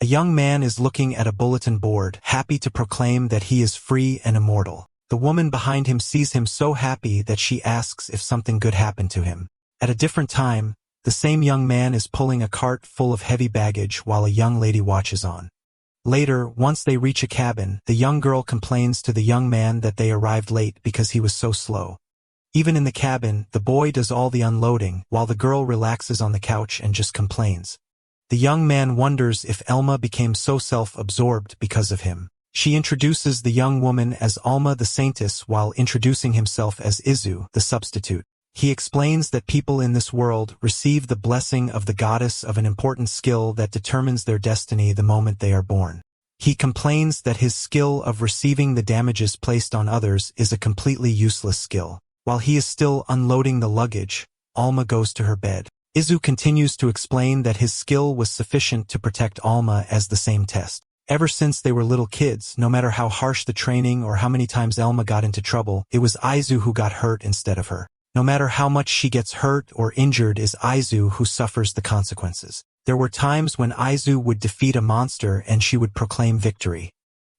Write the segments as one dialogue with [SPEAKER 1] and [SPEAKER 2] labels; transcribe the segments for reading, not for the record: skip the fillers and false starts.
[SPEAKER 1] A young man is looking at a bulletin board, happy to proclaim that he is free and immortal. The woman behind him sees him so happy that she asks if something good happened to him. At a different time, the same young man is pulling a cart full of heavy baggage while a young lady watches on. Later, once they reach a cabin, the young girl complains to the young man that they arrived late because he was so slow. Even in the cabin, the boy does all the unloading, while the girl relaxes on the couch and just complains. The young man wonders if Elma became so self-absorbed because of him. She introduces the young woman as Alma the Saintess while introducing himself as Izu, the substitute. He explains that people in this world receive the blessing of the goddess of an important skill that determines their destiny the moment they are born. He complains that his skill of receiving the damages placed on others is a completely useless skill. While he is still unloading the luggage, Alma goes to her bed. Izu continues to explain that his skill was sufficient to protect Alma as the same test. Ever since they were little kids, no matter how harsh the training or how many times Elma got into trouble, it was Izu who got hurt instead of her. No matter how much she gets hurt or injured, is Izu who suffers the consequences. There were times when Izu would defeat a monster and she would proclaim victory.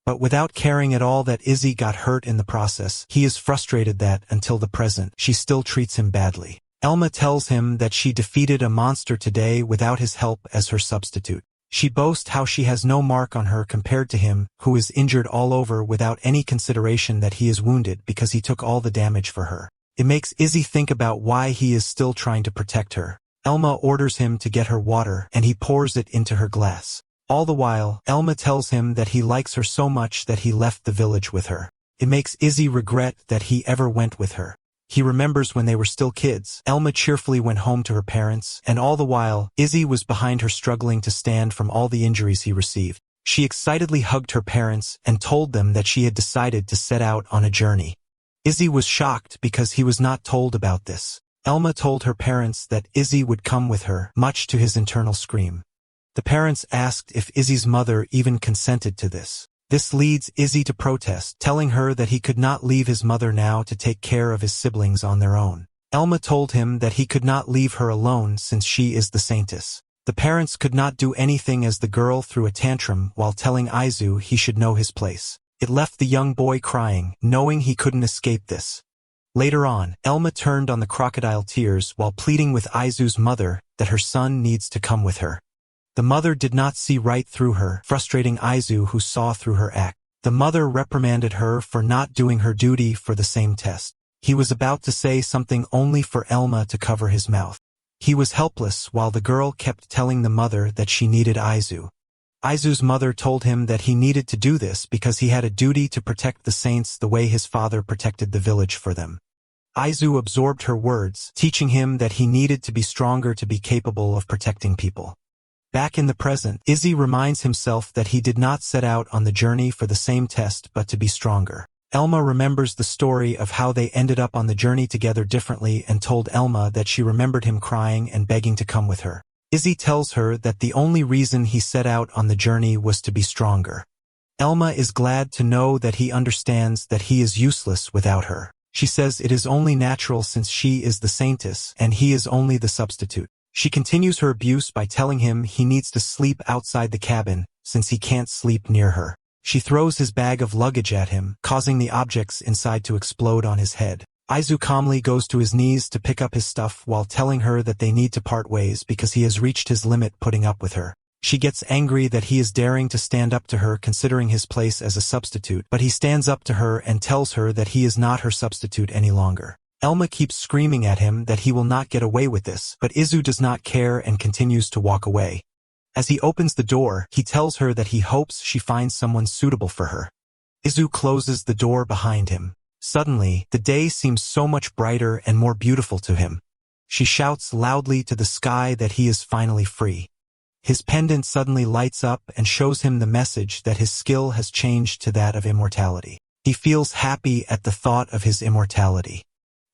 [SPEAKER 1] But without caring at all that Izzy got hurt in the process, he is frustrated that, until the present, she still treats him badly. Elma tells him that she defeated a monster today without his help as her substitute. She boasts how she has no mark on her compared to him, who is injured all over without any consideration that he is wounded because he took all the damage for her. It makes Izzy think about why he is still trying to protect her. Elma orders him to get her water, and he pours it into her glass. All the while, Elma tells him that he likes her so much that he left the village with her. It makes Izzy regret that he ever went with her. He remembers when they were still kids. Elma cheerfully went home to her parents, and all the while, Izzy was behind her struggling to stand from all the injuries he received. She excitedly hugged her parents and told them that she had decided to set out on a journey. Izzy was shocked because he was not told about this. Elma told her parents that Izzy would come with her, much to his internal scream. The parents asked if Izzy's mother even consented to this. This leads Izzy to protest, telling her that he could not leave his mother now to take care of his siblings on their own. Elma told him that he could not leave her alone since she is the Saintess. The parents could not do anything as the girl threw a tantrum while telling Izu he should know his place. It left the young boy crying, knowing he couldn't escape this. Later on, Elma turned on the crocodile tears while pleading with Izu's mother that her son needs to come with her. The mother did not see right through her, frustrating Izu, who saw through her act. The mother reprimanded her for not doing her duty for the same test. He was about to say something only for Elma to cover his mouth. He was helpless while the girl kept telling the mother that she needed Izu. Izu's mother told him that he needed to do this because he had a duty to protect the saints the way his father protected the village for them. Izu absorbed her words, teaching him that he needed to be stronger to be capable of protecting people. Back in the present, Izzy reminds himself that he did not set out on the journey for the same test but to be stronger. Elma remembers the story of how they ended up on the journey together differently and told Elma that she remembered him crying and begging to come with her. Izzy tells her that the only reason he set out on the journey was to be stronger. Elma is glad to know that he understands that he is useless without her. She says it is only natural since she is the Saintess and he is only the substitute. She continues her abuse by telling him he needs to sleep outside the cabin since he can't sleep near her. She throws his bag of luggage at him, causing the objects inside to explode on his head. Izu calmly goes to his knees to pick up his stuff while telling her that they need to part ways because he has reached his limit putting up with her. She gets angry that he is daring to stand up to her considering his place as a substitute, but he stands up to her and tells her that he is not her substitute any longer. Elma keeps screaming at him that he will not get away with this, but Izu does not care and continues to walk away. As he opens the door, he tells her that he hopes she finds someone suitable for her. Izu closes the door behind him. Suddenly, the day seems so much brighter and more beautiful to him. She shouts loudly to the sky that he is finally free. His pendant suddenly lights up and shows him the message that his skill has changed to that of immortality. He feels happy at the thought of his immortality.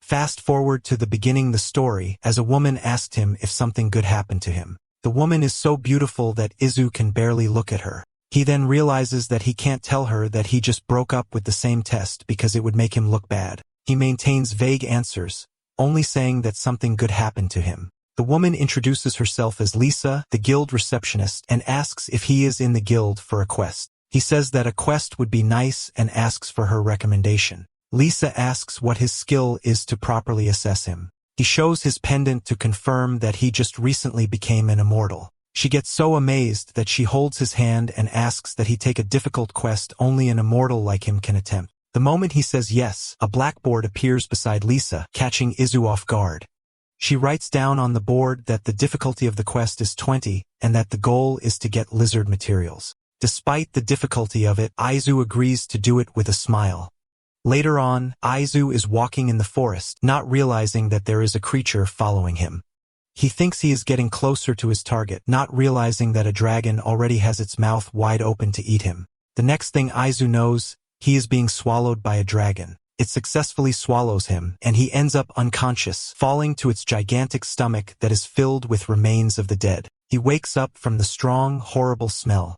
[SPEAKER 1] Fast forward to the beginning the story, as a woman asked him if something good happened to him. The woman is so beautiful that Izu can barely look at her. He then realizes that he can't tell her that he just broke up with the same test because it would make him look bad. He maintains vague answers, only saying that something good happened to him. The woman introduces herself as Lisa, the guild receptionist, and asks if he is in the guild for a quest. He says that a quest would be nice and asks for her recommendation. Lisa asks what his skill is to properly assess him. He shows his pendant to confirm that he just recently became an immortal. She gets so amazed that she holds his hand and asks that he take a difficult quest only an immortal like him can attempt. The moment he says yes, a blackboard appears beside Lisa, catching Izu off guard. She writes down on the board that the difficulty of the quest is 20, and that the goal is to get lizard materials. Despite the difficulty of it, Izu agrees to do it with a smile. Later on, Izu is walking in the forest, not realizing that there is a creature following him. He thinks he is getting closer to his target, not realizing that a dragon already has its mouth wide open to eat him. The next thing Izu knows, he is being swallowed by a dragon. It successfully swallows him, and he ends up unconscious, falling to its gigantic stomach that is filled with remains of the dead. He wakes up from the strong, horrible smell.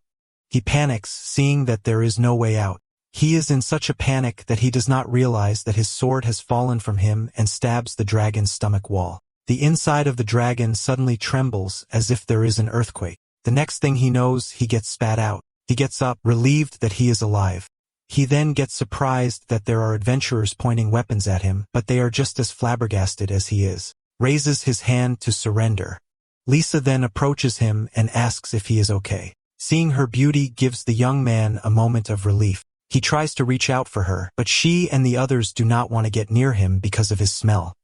[SPEAKER 1] He panics, seeing that there is no way out. He is in such a panic that he does not realize that his sword has fallen from him and stabs the dragon's stomach wall. The inside of the dragon suddenly trembles as if there is an earthquake. The next thing he knows, he gets spat out. He gets up, relieved that he is alive. He then gets surprised that there are adventurers pointing weapons at him, but they are just as flabbergasted as he is. Raises his hand to surrender. Lisa then approaches him and asks if he is okay. Seeing her beauty gives the young man a moment of relief. He tries to reach out for her, but she and the others do not want to get near him because of his smell.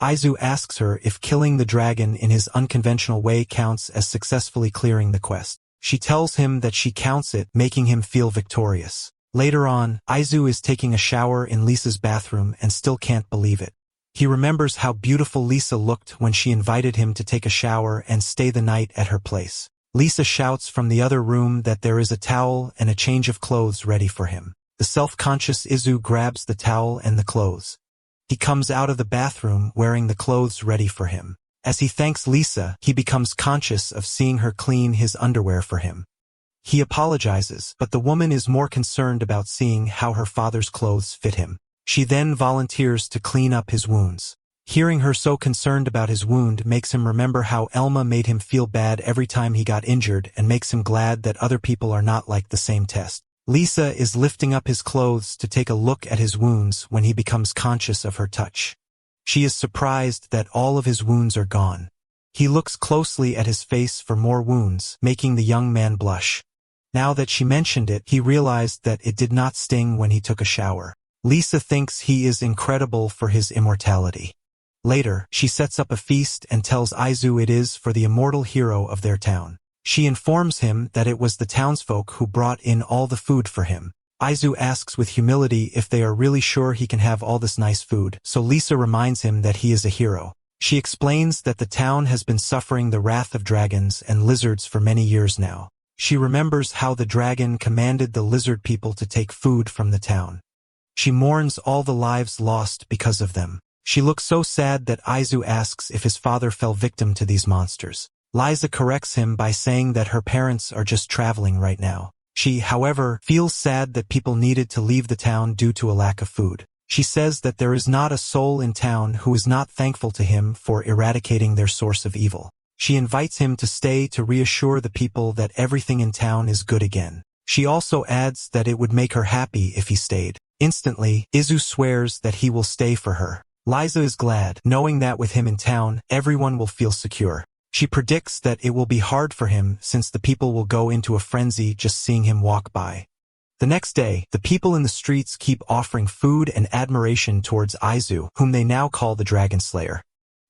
[SPEAKER 1] Izu asks her if killing the dragon in his unconventional way counts as successfully clearing the quest. She tells him that she counts it, making him feel victorious. Later on, Izu is taking a shower in Lisa's bathroom and still can't believe it. He remembers how beautiful Lisa looked when she invited him to take a shower and stay the night at her place. Lisa shouts from the other room that there is a towel and a change of clothes ready for him. The self-conscious Izu grabs the towel and the clothes. He comes out of the bathroom wearing the clothes ready for him. As he thanks Lisa, he becomes conscious of seeing her clean his underwear for him. He apologizes, but the woman is more concerned about seeing how her father's clothes fit him. She then volunteers to clean up his wounds. Hearing her so concerned about his wound makes him remember how Elma made him feel bad every time he got injured and makes him glad that other people are not like the same test. Lisa is lifting up his clothes to take a look at his wounds when he becomes conscious of her touch. She is surprised that all of his wounds are gone. He looks closely at his face for more wounds, making the young man blush. Now that she mentioned it, he realized that it did not sting when he took a shower. Lisa thinks he is incredible for his immortality. Later, she sets up a feast and tells Izu it is for the immortal hero of their town. She informs him that it was the townsfolk who brought in all the food for him. Izu asks with humility if they are really sure he can have all this nice food, so Lisa reminds him that he is a hero. She explains that the town has been suffering the wrath of dragons and lizards for many years now. She remembers how the dragon commanded the lizard people to take food from the town. She mourns all the lives lost because of them. She looks so sad that Izu asks if his father fell victim to these monsters. Liza corrects him by saying that her parents are just traveling right now. She, however, feels sad that people needed to leave the town due to a lack of food. She says that there is not a soul in town who is not thankful to him for eradicating their source of evil. She invites him to stay to reassure the people that everything in town is good again. She also adds that it would make her happy if he stayed. Instantly, Izu swears that he will stay for her. Liza is glad, knowing that with him in town, everyone will feel secure. She predicts that it will be hard for him since the people will go into a frenzy just seeing him walk by. The next day, the people in the streets keep offering food and admiration towards Izu, whom they now call the Dragon Slayer.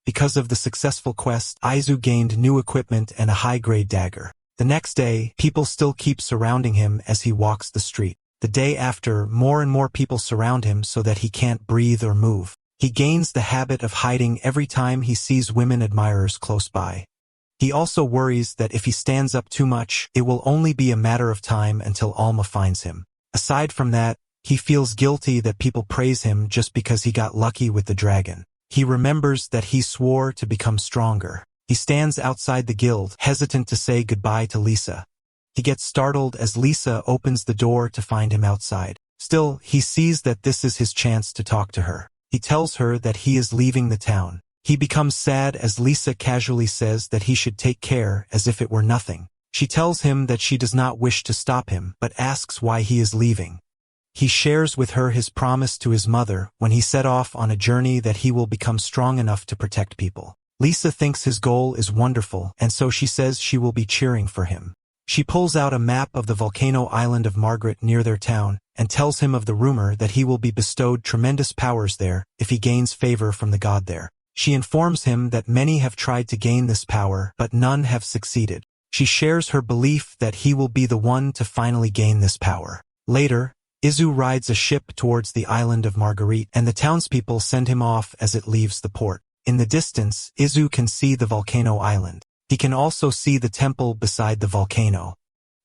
[SPEAKER 1] Because of the successful quest, Izu gained new equipment and a high-grade dagger. The next day, people still keep surrounding him as he walks the street. The day after, more and more people surround him so that he can't breathe or move. He gains the habit of hiding every time he sees women admirers close by. He also worries that if he stands up too much, it will only be a matter of time until Alma finds him. Aside from that, he feels guilty that people praise him just because he got lucky with the dragon. He remembers that he swore to become stronger. He stands outside the guild, hesitant to say goodbye to Lisa. He gets startled as Lisa opens the door to find him outside. Still, he sees that this is his chance to talk to her. He tells her that he is leaving the town. He becomes sad as Lisa casually says that he should take care as if it were nothing. She tells him that she does not wish to stop him, but asks why he is leaving. He shares with her his promise to his mother when he set off on a journey that he will become strong enough to protect people. Lisa thinks his goal is wonderful, and so she says she will be cheering for him. She pulls out a map of the volcano island of Margaret near their town, and tells him of the rumor that he will be bestowed tremendous powers there if he gains favor from the god there. She informs him that many have tried to gain this power, but none have succeeded. She shares her belief that he will be the one to finally gain this power. Later, Izu rides a ship towards the island of Marguerite, and the townspeople send him off as it leaves the port. In the distance, Izu can see the volcano island. He can also see the temple beside the volcano.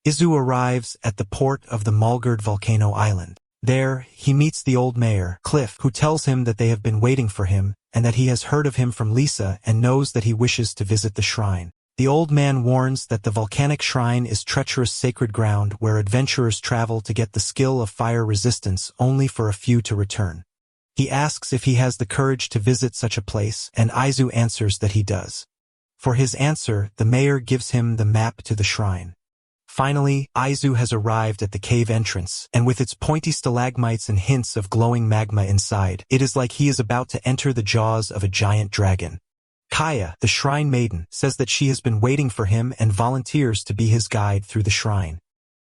[SPEAKER 1] Izu arrives at the port of the Mulgard volcano island. There, he meets the old mayor, Cliff, who tells him that they have been waiting for him, and that he has heard of him from Lisa and knows that he wishes to visit the shrine. The old man warns that the volcanic shrine is treacherous sacred ground where adventurers travel to get the skill of fire resistance only for a few to return. He asks if he has the courage to visit such a place, and Izu answers that he does. For his answer, the mayor gives him the map to the shrine. Finally, Izu has arrived at the cave entrance, and with its pointy stalagmites and hints of glowing magma inside, it is like he is about to enter the jaws of a giant dragon. Kaya, the shrine maiden, says that she has been waiting for him and volunteers to be his guide through the shrine.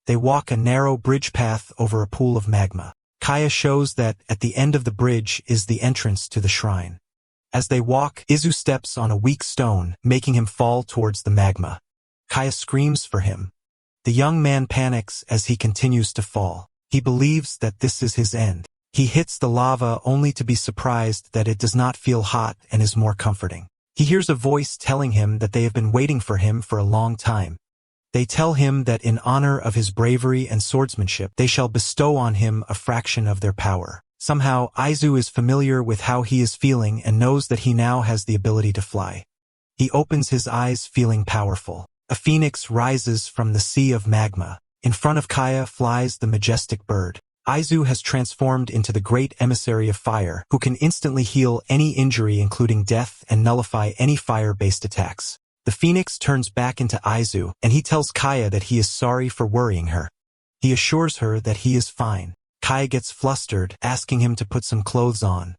[SPEAKER 1] They walk a narrow bridge path over a pool of magma. Kaya shows that, at the end of the bridge, is the entrance to the shrine. As they walk, Izu steps on a weak stone, making him fall towards the magma. Kaya screams for him. The young man panics as he continues to fall. He believes that this is his end. He hits the lava only to be surprised that it does not feel hot and is more comforting. He hears a voice telling him that they have been waiting for him for a long time. They tell him that in honor of his bravery and swordsmanship, they shall bestow on him a fraction of their power. Somehow, Izu is familiar with how he is feeling and knows that he now has the ability to fly. He opens his eyes feeling powerful. A phoenix rises from the sea of magma. In front of Kaya flies the majestic bird. Izu has transformed into the great emissary of fire, who can instantly heal any injury including death and nullify any fire-based attacks. The phoenix turns back into Izu, and he tells Kaya that he is sorry for worrying her. He assures her that he is fine. Kaya gets flustered, asking him to put some clothes on.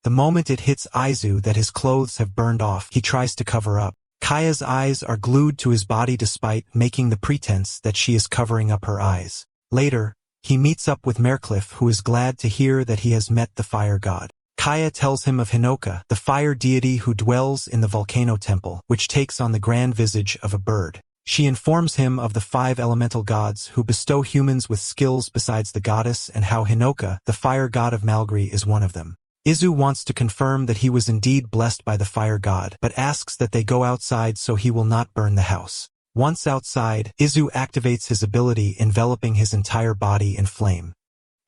[SPEAKER 1] The moment it hits Izu that his clothes have burned off, he tries to cover up. Kaya's eyes are glued to his body despite making the pretense that she is covering up her eyes. Later, he meets up with Mercliffe, who is glad to hear that he has met the fire god. Kaya tells him of Hinoka, the fire deity who dwells in the volcano temple, which takes on the grand visage of a bird. She informs him of the 5 elemental gods who bestow humans with skills besides the goddess and how Hinoka, the fire god of Malgry, is one of them. Izu wants to confirm that he was indeed blessed by the fire god, but asks that they go outside so he will not burn the house. Once outside, Izu activates his ability, enveloping his entire body in flame.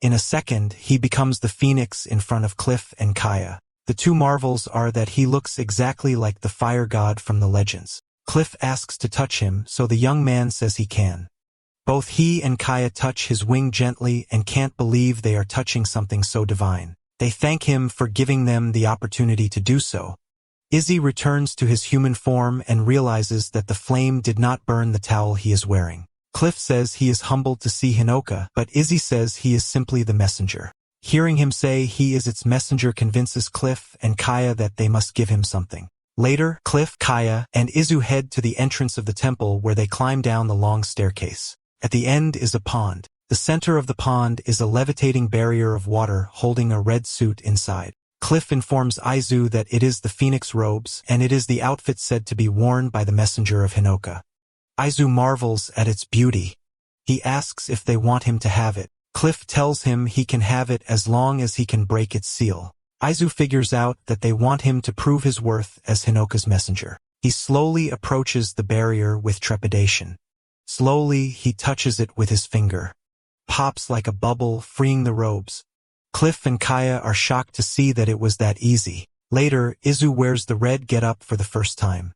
[SPEAKER 1] In a second, he becomes the phoenix in front of Cliff and Kaya. The two marvels are that he looks exactly like the fire god from the legends. Cliff asks to touch him, so the young man says he can. Both he and Kaya touch his wing gently and can't believe they are touching something so divine. They thank him for giving them the opportunity to do so. Izzy returns to his human form and realizes that the flame did not burn the towel he is wearing. Cliff says he is humbled to see Hinoka, but Izzy says he is simply the messenger. Hearing him say he is its messenger convinces Cliff and Kaya that they must give him something. Later, Cliff, Kaya, and Izu head to the entrance of the temple where they climb down the long staircase. At the end is a pond. The center of the pond is a levitating barrier of water holding a red suit inside. Cliff informs Izu that it is the phoenix robes, and it is the outfit said to be worn by the messenger of Hinoka. Izu marvels at its beauty. He asks if they want him to have it. Cliff tells him he can have it as long as he can break its seal. Izu figures out that they want him to prove his worth as Hinoka's messenger. He slowly approaches the barrier with trepidation. Slowly, he touches it with his finger. Pops like a bubble, freeing the robes. Cliff and Kaya are shocked to see that it was that easy. Later, Izu wears the red getup for the first time.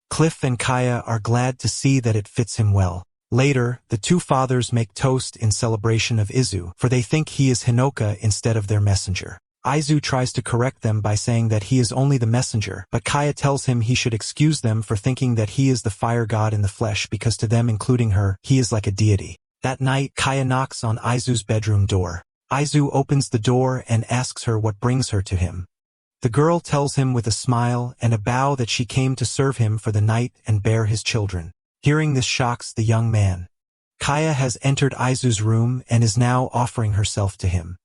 [SPEAKER 1] Cliff and Kaya are glad to see that it fits him well. Later, the two fathers make toast in celebration of Izu, for they think he is Hinoka instead of their messenger. Aizu tries to correct them by saying that he is only the messenger, but Kaya tells him he should excuse them for thinking that he is the fire god in the flesh because to them, including her, he is like a deity. That night, Kaya knocks on Aizu's bedroom door. Aizu opens the door and asks her what brings her to him. The girl tells him with a smile and a bow that she came to serve him for the night and bear his children. Hearing this shocks the young man. Kaya has entered Aizu's room and is now offering herself to him.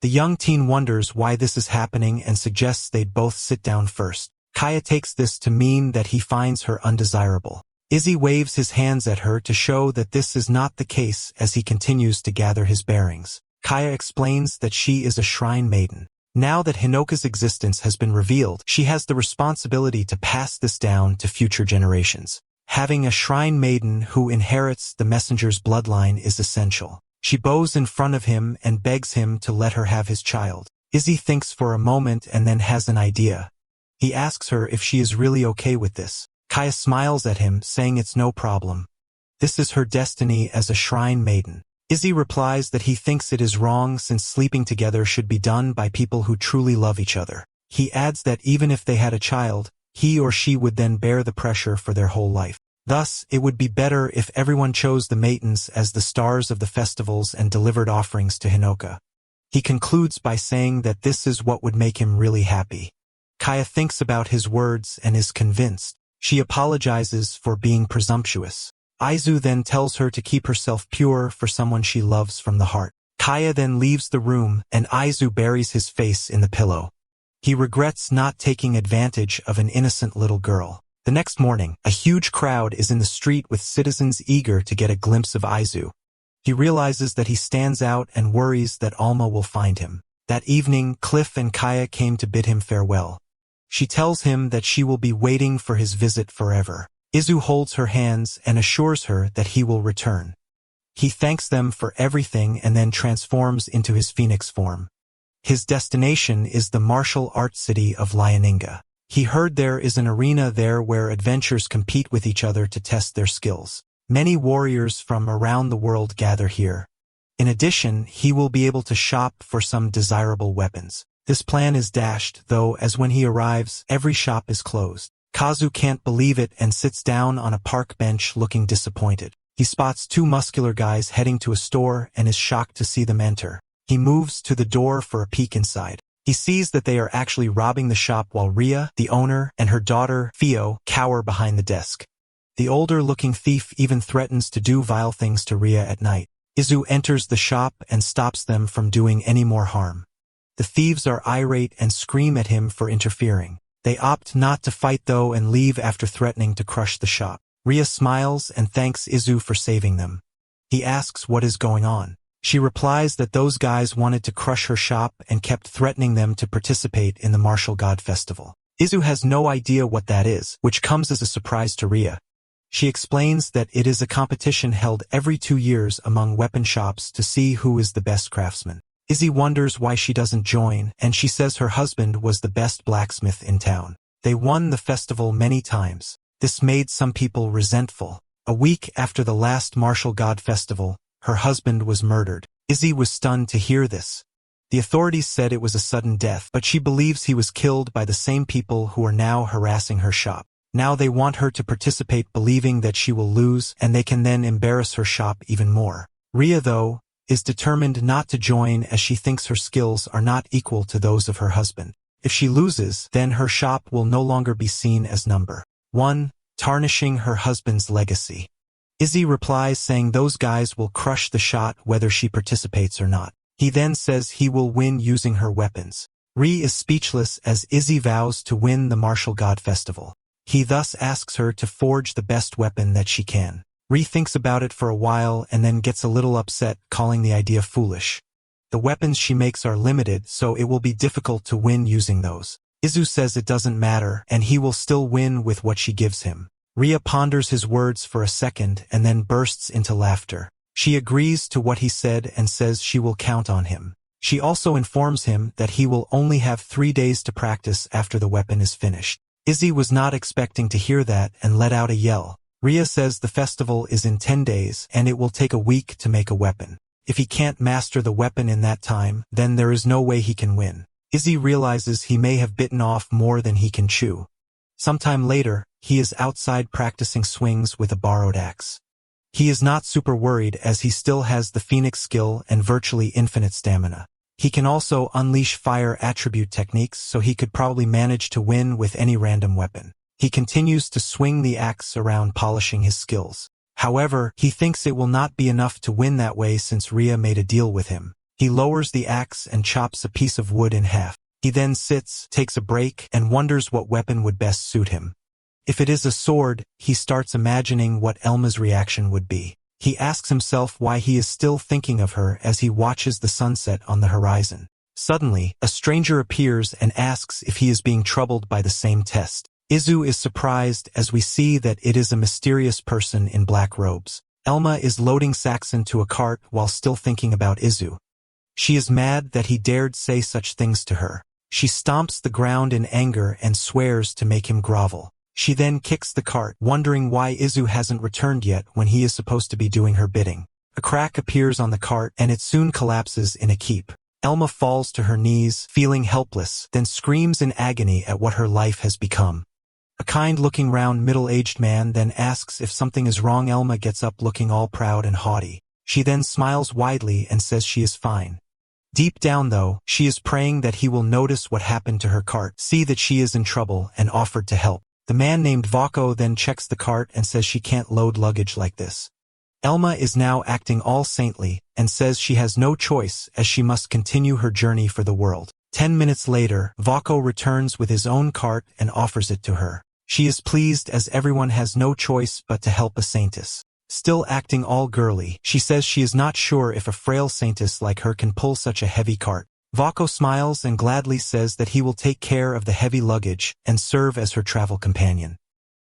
[SPEAKER 1] The young teen wonders why this is happening and suggests they'd both sit down first. Kaya takes this to mean that he finds her undesirable. Izzy waves his hands at her to show that this is not the case as he continues to gather his bearings. Kaya explains that she is a shrine maiden. Now that Hinoka's existence has been revealed, she has the responsibility to pass this down to future generations. Having a shrine maiden who inherits the messenger's bloodline is essential. She bows in front of him and begs him to let her have his child. Izzy thinks for a moment and then has an idea. He asks her if she is really okay with this. Kaya smiles at him, saying it's no problem. This is her destiny as a shrine maiden. Izzy replies that he thinks it is wrong since sleeping together should be done by people who truly love each other. He adds that even if they had a child, he or she would then bear the pressure for their whole life. Thus, it would be better if everyone chose the maidens as the stars of the festivals and delivered offerings to Hinoka. He concludes by saying that this is what would make him really happy. Kaya thinks about his words and is convinced. She apologizes for being presumptuous. Aizu then tells her to keep herself pure for someone she loves from the heart. Kaya then leaves the room and Aizu buries his face in the pillow. He regrets not taking advantage of an innocent little girl. The next morning, a huge crowd is in the street with citizens eager to get a glimpse of Aizu. He realizes that he stands out and worries that Alma will find him. That evening, Cliff and Kaya came to bid him farewell. She tells him that she will be waiting for his visit forever. Izu holds her hands and assures her that he will return. He thanks them for everything and then transforms into his phoenix form. His destination is the martial arts city of Lianinga. He heard there is an arena there where adventurers compete with each other to test their skills. Many warriors from around the world gather here. In addition, he will be able to shop for some desirable weapons. This plan is dashed, though, as when he arrives, every shop is closed. Kazu can't believe it and sits down on a park bench looking disappointed. He spots two muscular guys heading to a store and is shocked to see them enter. He moves to the door for a peek inside. He sees that they are actually robbing the shop while Ria, the owner, and her daughter, Theo, cower behind the desk. The older-looking thief even threatens to do vile things to Ria at night. Izu enters the shop and stops them from doing any more harm. The thieves are irate and scream at him for interfering. They opt not to fight though and leave after threatening to crush the shop. Ria smiles and thanks Izu for saving them. He asks what is going on. She replies that those guys wanted to crush her shop and kept threatening them to participate in the Martial God Festival. Izu has no idea what that is, which comes as a surprise to Ria. She explains that it is a competition held every 2 years among weapon shops to see who is the best craftsman. Izzy wonders why she doesn't join, and she says her husband was the best blacksmith in town. They won the festival many times. This made some people resentful. A week after the last Martial God Festival, her husband was murdered. Izzy was stunned to hear this. The authorities said it was a sudden death, but she believes he was killed by the same people who are now harassing her shop. Now they want her to participate, believing that she will lose and they can then embarrass her shop even more. Ria, though, is determined not to join as she thinks her skills are not equal to those of her husband. If she loses, then her shop will no longer be seen as number 1, tarnishing her husband's legacy. Izzy replies saying those guys will crush the shot whether she participates or not. He then says he will win using her weapons. Ri is speechless as Izzy vows to win the Martial God Festival. He thus asks her to forge the best weapon that she can. Ri thinks about it for a while and then gets a little upset, calling the idea foolish. The weapons she makes are limited, so it will be difficult to win using those. Izu says it doesn't matter and he will still win with what she gives him. Ria ponders his words for a second and then bursts into laughter. She agrees to what he said and says she will count on him. She also informs him that he will only have 3 days to practice after the weapon is finished. Izzy was not expecting to hear that and let out a yell. Ria says the festival is in 10 days and it will take a week to make a weapon. If he can't master the weapon in that time, then there is no way he can win. Izzy realizes he may have bitten off more than he can chew. Sometime later, he is outside practicing swings with a borrowed axe. He is not super worried as he still has the Phoenix skill and virtually infinite stamina. He can also unleash fire attribute techniques, so he could probably manage to win with any random weapon. He continues to swing the axe around, polishing his skills. However, he thinks it will not be enough to win that way since Rhea made a deal with him. He lowers the axe and chops a piece of wood in half. He then sits, takes a break, and wonders what weapon would best suit him. If it is a sword, he starts imagining what Elma's reaction would be. He asks himself why he is still thinking of her as he watches the sunset on the horizon. Suddenly, a stranger appears and asks if he is being troubled by the same test. Izu is surprised as we see that it is a mysterious person in black robes. Elma is loading Saxon to a cart while still thinking about Izu. She is mad that he dared say such things to her. She stomps the ground in anger and swears to make him grovel. She then kicks the cart, wondering why Izu hasn't returned yet when he is supposed to be doing her bidding. A crack appears on the cart and it soon collapses in a heap. Elma falls to her knees, feeling helpless, then screams in agony at what her life has become. A kind-looking round middle-aged man then asks if something is wrong. Elma gets up looking all proud and haughty. She then smiles widely and says she is fine. Deep down though, she is praying that he will notice what happened to her cart, see that she is in trouble, and offered to help. The man named Vako then checks the cart and says she can't load luggage like this. Elma is now acting all saintly and says she has no choice as she must continue her journey for the world. 10 minutes later, Vako returns with his own cart and offers it to her. She is pleased as everyone has no choice but to help a Saintess. Still acting all girly, she says she is not sure if a frail Saintess like her can pull such a heavy cart. Vako smiles and gladly says that he will take care of the heavy luggage and serve as her travel companion.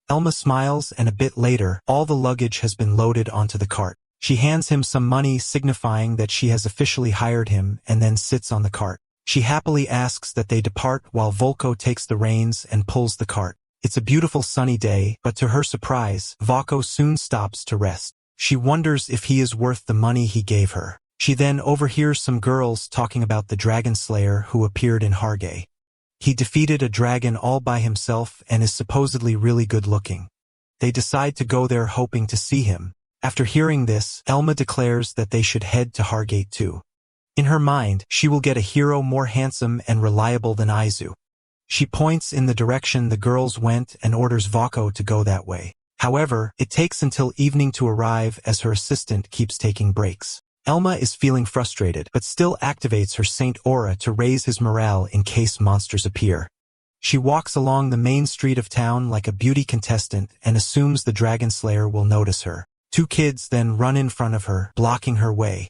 [SPEAKER 1] Elma smiles and a bit later, all the luggage has been loaded onto the cart. She hands him some money signifying that she has officially hired him and then sits on the cart. She happily asks that they depart while Volko takes the reins and pulls the cart. It's a beautiful sunny day, but to her surprise, Vako soon stops to rest. She wonders if he is worth the money he gave her. She then overhears some girls talking about the dragon slayer who appeared in Hargay. He defeated a dragon all by himself and is supposedly really good looking. They decide to go there hoping to see him. After hearing this, Elma declares that they should head to Hargate too. In her mind, she will get a hero more handsome and reliable than Izu. She points in the direction the girls went and orders Vako to go that way. However, it takes until evening to arrive as her assistant keeps taking breaks. Elma is feeling frustrated but still activates her Saint Aura to raise his morale in case monsters appear. She walks along the main street of town like a beauty contestant and assumes the Dragon Slayer will notice her. Two kids then run in front of her, blocking her way.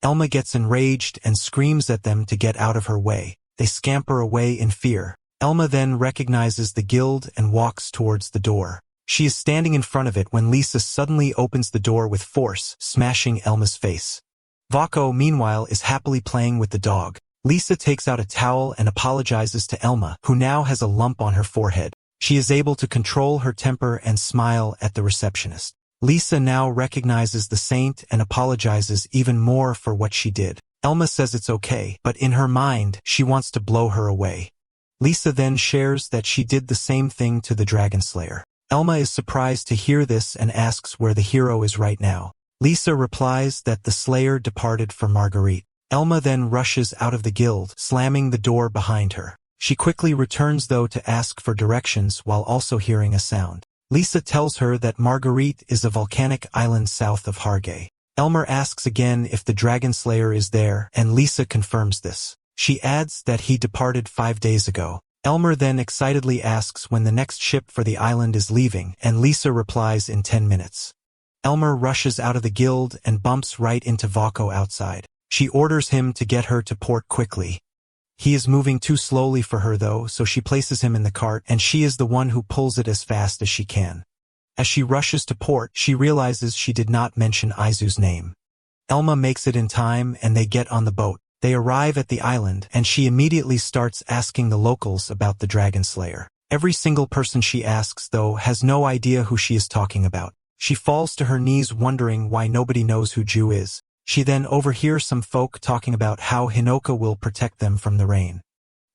[SPEAKER 1] Elma gets enraged and screams at them to get out of her way. They scamper away in fear. Elma then recognizes the guild and walks towards the door. She is standing in front of it when Lisa suddenly opens the door with force, smashing Elma's face. Vako, meanwhile, is happily playing with the dog. Lisa takes out a towel and apologizes to Elma, who now has a lump on her forehead. She is able to control her temper and smile at the receptionist. Lisa now recognizes the saint and apologizes even more for what she did. Elma says it's okay, but in her mind, she wants to blow her away. Lisa then shares that she did the same thing to the Dragon Slayer. Elma is surprised to hear this and asks where the hero is right now. Lisa replies that the Slayer departed for Marguerite. Elma then rushes out of the guild, slamming the door behind her. She quickly returns though to ask for directions while also hearing a sound. Lisa tells her that Marguerite is a volcanic island south of Hargay. Elmer asks again if the Dragon Slayer is there, and Lisa confirms this. She adds that he departed 5 days ago. Elmer then excitedly asks when the next ship for the island is leaving, and Lisa replies in 10 minutes. Elmer rushes out of the guild and bumps right into Vako outside. She orders him to get her to port quickly. He is moving too slowly for her though, so she places him in the cart and she is the one who pulls it as fast as she can. As she rushes to port, she realizes she did not mention Izu's name. Elma makes it in time and they get on the boat. They arrive at the island and she immediately starts asking the locals about the Dragon Slayer. Every single person she asks though has no idea who she is talking about. She falls to her knees wondering why nobody knows who Ju is. She then overhears some folk talking about how Hinoka will protect them from the rain.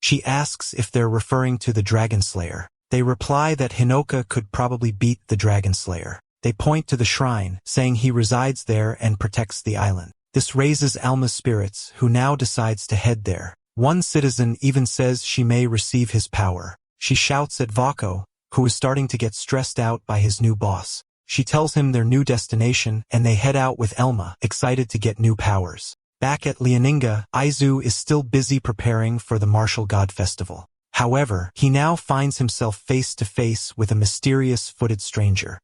[SPEAKER 1] She asks if they're referring to the Dragon Slayer. They reply that Hinoka could probably beat the Dragon Slayer. They point to the shrine, saying he resides there and protects the island. This raises Alma's spirits, who now decides to head there. One citizen even says she may receive his power. She shouts at Vako, who is starting to get stressed out by his new boss. She tells him their new destination, and they head out with Elma, excited to get new powers. Back at Lianinga, Aizu is still busy preparing for the martial god festival. However, he now finds himself face to face with a mysterious footed stranger.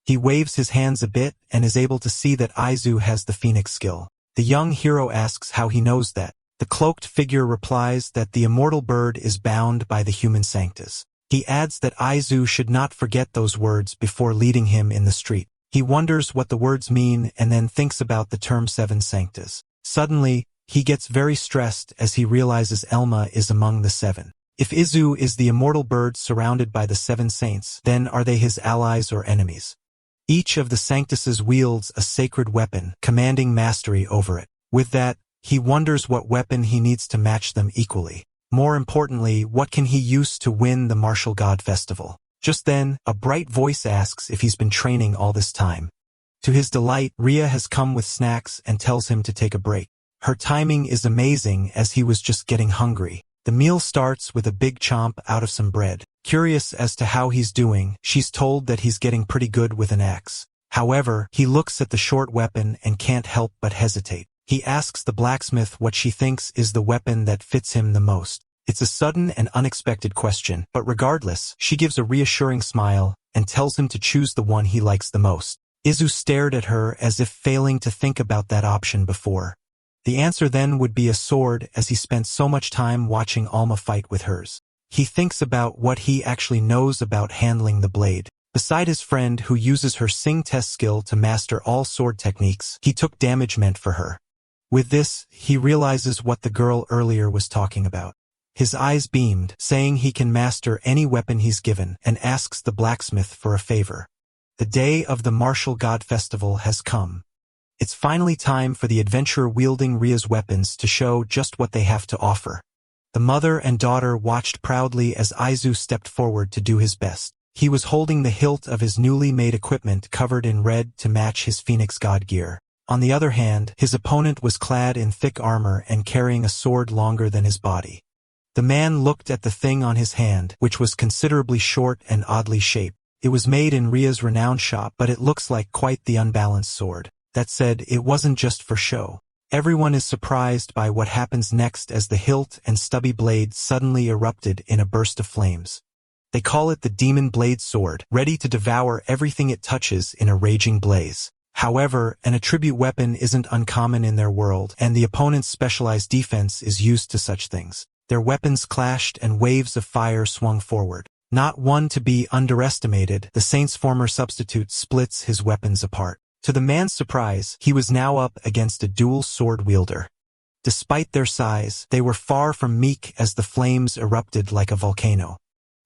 [SPEAKER 1] He waves his hands a bit and is able to see that Aizu has the phoenix skill. The young hero asks how he knows that. The cloaked figure replies that the immortal bird is bound by the human Saintess. He adds that Aizu should not forget those words before leading him in the street. He wonders what the words mean and then thinks about the term seven Sanctas. Suddenly, he gets very stressed as he realizes Elma is among the seven. If Izu is the immortal bird surrounded by the seven saints, then are they his allies or enemies? Each of the Sanctuses wields a sacred weapon, commanding mastery over it. With that, he wonders what weapon he needs to match them equally. More importantly, what can he use to win the martial god festival? Just then, a bright voice asks if he's been training all this time. To his delight, Ria has come with snacks and tells him to take a break. Her timing is amazing as he was just getting hungry. The meal starts with a big chomp out of some bread. Curious as to how he's doing, she's told that he's getting pretty good with an axe. However, he looks at the short weapon and can't help but hesitate. He asks the blacksmith what she thinks is the weapon that fits him the most. It's a sudden and unexpected question, but regardless, she gives a reassuring smile and tells him to choose the one he likes the most. Izu stared at her as if failing to think about that option before. The answer then would be a sword, as he spent so much time watching Alma fight with hers. He thinks about what he actually knows about handling the blade. Beside his friend who uses her Saintess skill to master all sword techniques, he took damage meant for her. With this, he realizes what the girl earlier was talking about. His eyes beamed, saying he can master any weapon he's given, and asks the blacksmith for a favor. The day of the martial god festival has come. It's finally time for the adventurer wielding Ria's weapons to show just what they have to offer. The mother and daughter watched proudly as Aizu stepped forward to do his best. He was holding the hilt of his newly made equipment covered in red to match his Phoenix God gear. On the other hand, his opponent was clad in thick armor and carrying a sword longer than his body. The man looked at the thing on his hand, which was considerably short and oddly shaped. It was made in Ria's renowned shop, but it looks like quite the unbalanced sword. That said, it wasn't just for show. Everyone is surprised by what happens next as the hilt and stubby blade suddenly erupted in a burst of flames. They call it the Demon Blade Sword, ready to devour everything it touches in a raging blaze. However, an attribute weapon isn't uncommon in their world, and the opponent's specialized defense is used to such things. Their weapons clashed and waves of fire swung forward. Not one to be underestimated, the saint's former substitute splits his weapons apart. To the man's surprise, he was now up against a dual sword wielder. Despite their size, they were far from meek as the flames erupted like a volcano.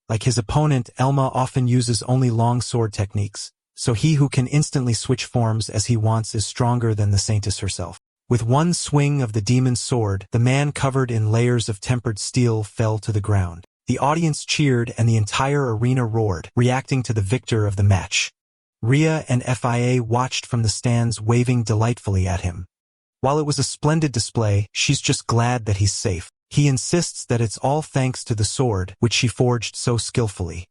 [SPEAKER 1] Like his opponent, Elma often uses only long sword techniques, so he who can instantly switch forms as he wants is stronger than the Saintess herself. With one swing of the demon's sword, the man covered in layers of tempered steel fell to the ground. The audience cheered and the entire arena roared, reacting to the victor of the match. Ria and Fia watched from the stands, waving delightfully at him. While it was a splendid display, she's just glad that he's safe. He insists that it's all thanks to the sword, which she forged so skillfully.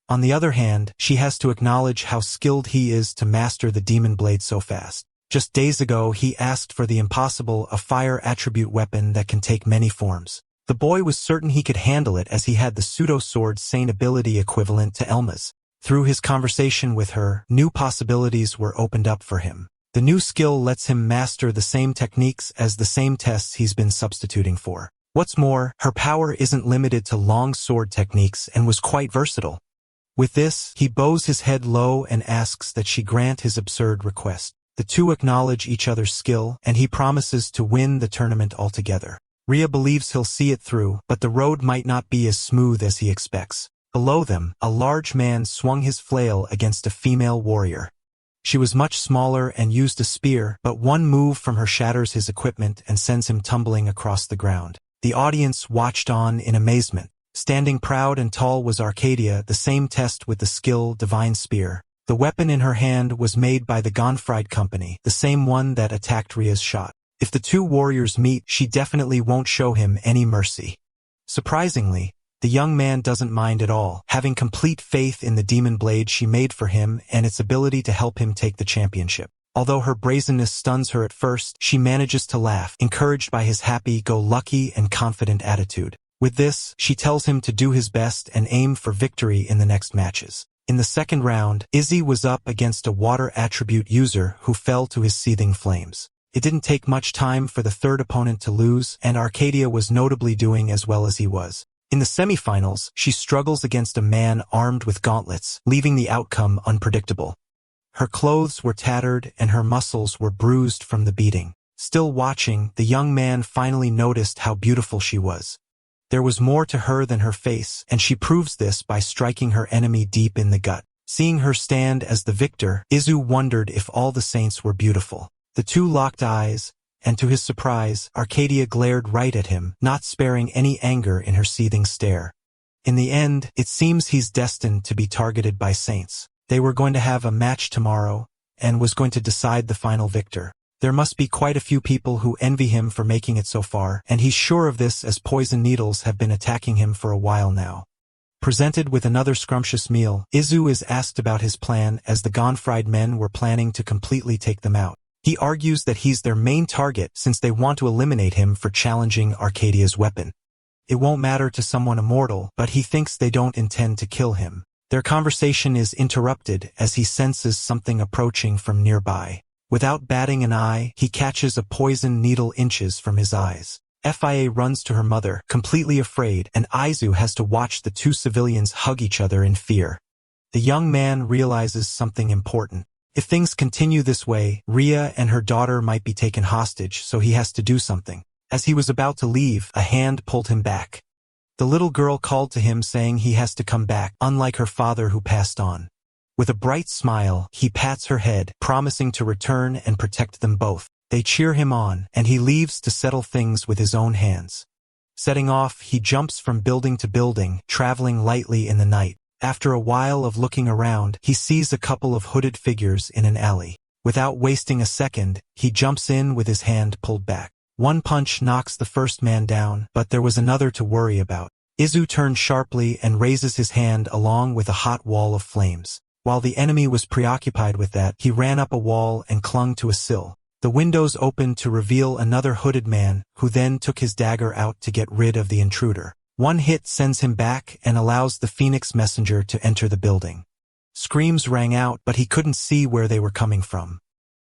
[SPEAKER 1] On the other hand, she has to acknowledge how skilled he is to master the demon blade so fast. Just days ago, he asked for the impossible, a fire attribute weapon that can take many forms. The boy was certain he could handle it as he had the pseudo-sword Saint ability equivalent to Elma's. Through his conversation with her, new possibilities were opened up for him. The new skill lets him master the same techniques as the same tests he's been substituting for. What's more, her power isn't limited to long sword techniques and was quite versatile. With this, he bows his head low and asks that she grant his absurd request. The two acknowledge each other's skill, and he promises to win the tournament altogether. Ria believes he'll see it through, but the road might not be as smooth as he expects. Below them, a large man swung his flail against a female warrior. She was much smaller and used a spear, but one move from her shatters his equipment and sends him tumbling across the ground. The audience watched on in amazement. Standing proud and tall was Arcadia, the same test with the skill Divine Spear. The weapon in her hand was made by the Gonfried Company, the same one that attacked Ria's shot. If the two warriors meet, she definitely won't show him any mercy. Surprisingly, the young man doesn't mind at all, having complete faith in the demon blade she made for him and its ability to help him take the championship. Although her brazenness stuns her at first, she manages to laugh, encouraged by his happy-go-lucky and confident attitude. With this, she tells him to do his best and aim for victory in the next matches. In the second round, Izzy was up against a water attribute user who fell to his seething flames. It didn't take much time for the third opponent to lose, and Arcadia was notably doing as well as he was. In the semifinals, she struggles against a man armed with gauntlets, leaving the outcome unpredictable. Her clothes were tattered and her muscles were bruised from the beating. Still watching, the young man finally noticed how beautiful she was. There was more to her than her face, and she proves this by striking her enemy deep in the gut. Seeing her stand as the victor, Izu wondered if all the saints were beautiful. The two locked eyes, and to his surprise, Arcadia glared right at him, not sparing any anger in her seething stare. In the end, it seems he's destined to be targeted by saints. They were going to have a match tomorrow, and was going to decide the final victor. There must be quite a few people who envy him for making it so far, and he's sure of this as poison needles have been attacking him for a while now. Presented with another scrumptious meal, Izu is asked about his plan as the Gonfried men were planning to completely take them out. He argues that he's their main target since they want to eliminate him for challenging Arcadia's weapon. It won't matter to someone immortal, but he thinks they don't intend to kill him. Their conversation is interrupted as he senses something approaching from nearby. Without batting an eye, he catches a poison needle inches from his eyes. Fia runs to her mother, completely afraid, and Izu has to watch the two civilians hug each other in fear. The young man realizes something important. If things continue this way, Ria and her daughter might be taken hostage, so he has to do something. As he was about to leave, a hand pulled him back. The little girl called to him saying he has to come back, unlike her father who passed on. With a bright smile, he pats her head, promising to return and protect them both. They cheer him on, and he leaves to settle things with his own hands. Setting off, he jumps from building to building, traveling lightly in the night. After a while of looking around, he sees a couple of hooded figures in an alley. Without wasting a second, he jumps in with his hand pulled back. One punch knocks the first man down, but there was another to worry about. Izu turns sharply and raises his hand along with a hot wall of flames. While the enemy was preoccupied with that, he ran up a wall and clung to a sill. The windows opened to reveal another hooded man, who then took his dagger out to get rid of the intruder. One hit sends him back and allows the Phoenix messenger to enter the building. Screams rang out, but he couldn't see where they were coming from.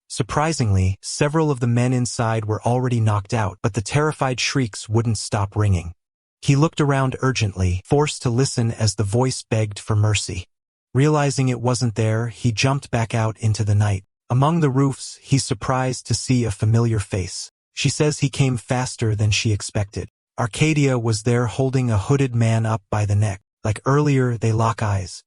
[SPEAKER 1] Surprisingly, several of the men inside were already knocked out, but the terrified shrieks wouldn't stop ringing. He looked around urgently, forced to listen as the voice begged for mercy. Realizing it wasn't there, he jumped back out into the night. Among the roofs, he's surprised to see a familiar face. She says he came faster than she expected. Arcadia was there holding a hooded man up by the neck. Like earlier, they lock eyes.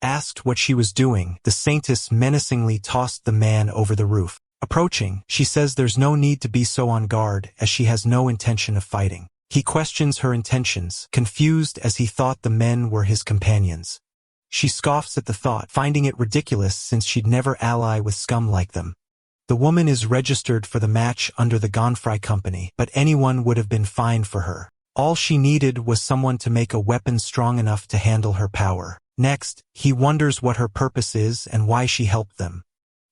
[SPEAKER 1] Asked what she was doing, the Saintess menacingly tossed the man over the roof. Approaching, she says there's no need to be so on guard as she has no intention of fighting. He questions her intentions, confused as he thought the men were his companions. She scoffs at the thought, finding it ridiculous since she'd never ally with scum like them. The woman is registered for the match under the Gonfry Company, but anyone would have been fine for her. All she needed was someone to make a weapon strong enough to handle her power. Next, he wonders what her purpose is and why she helped them.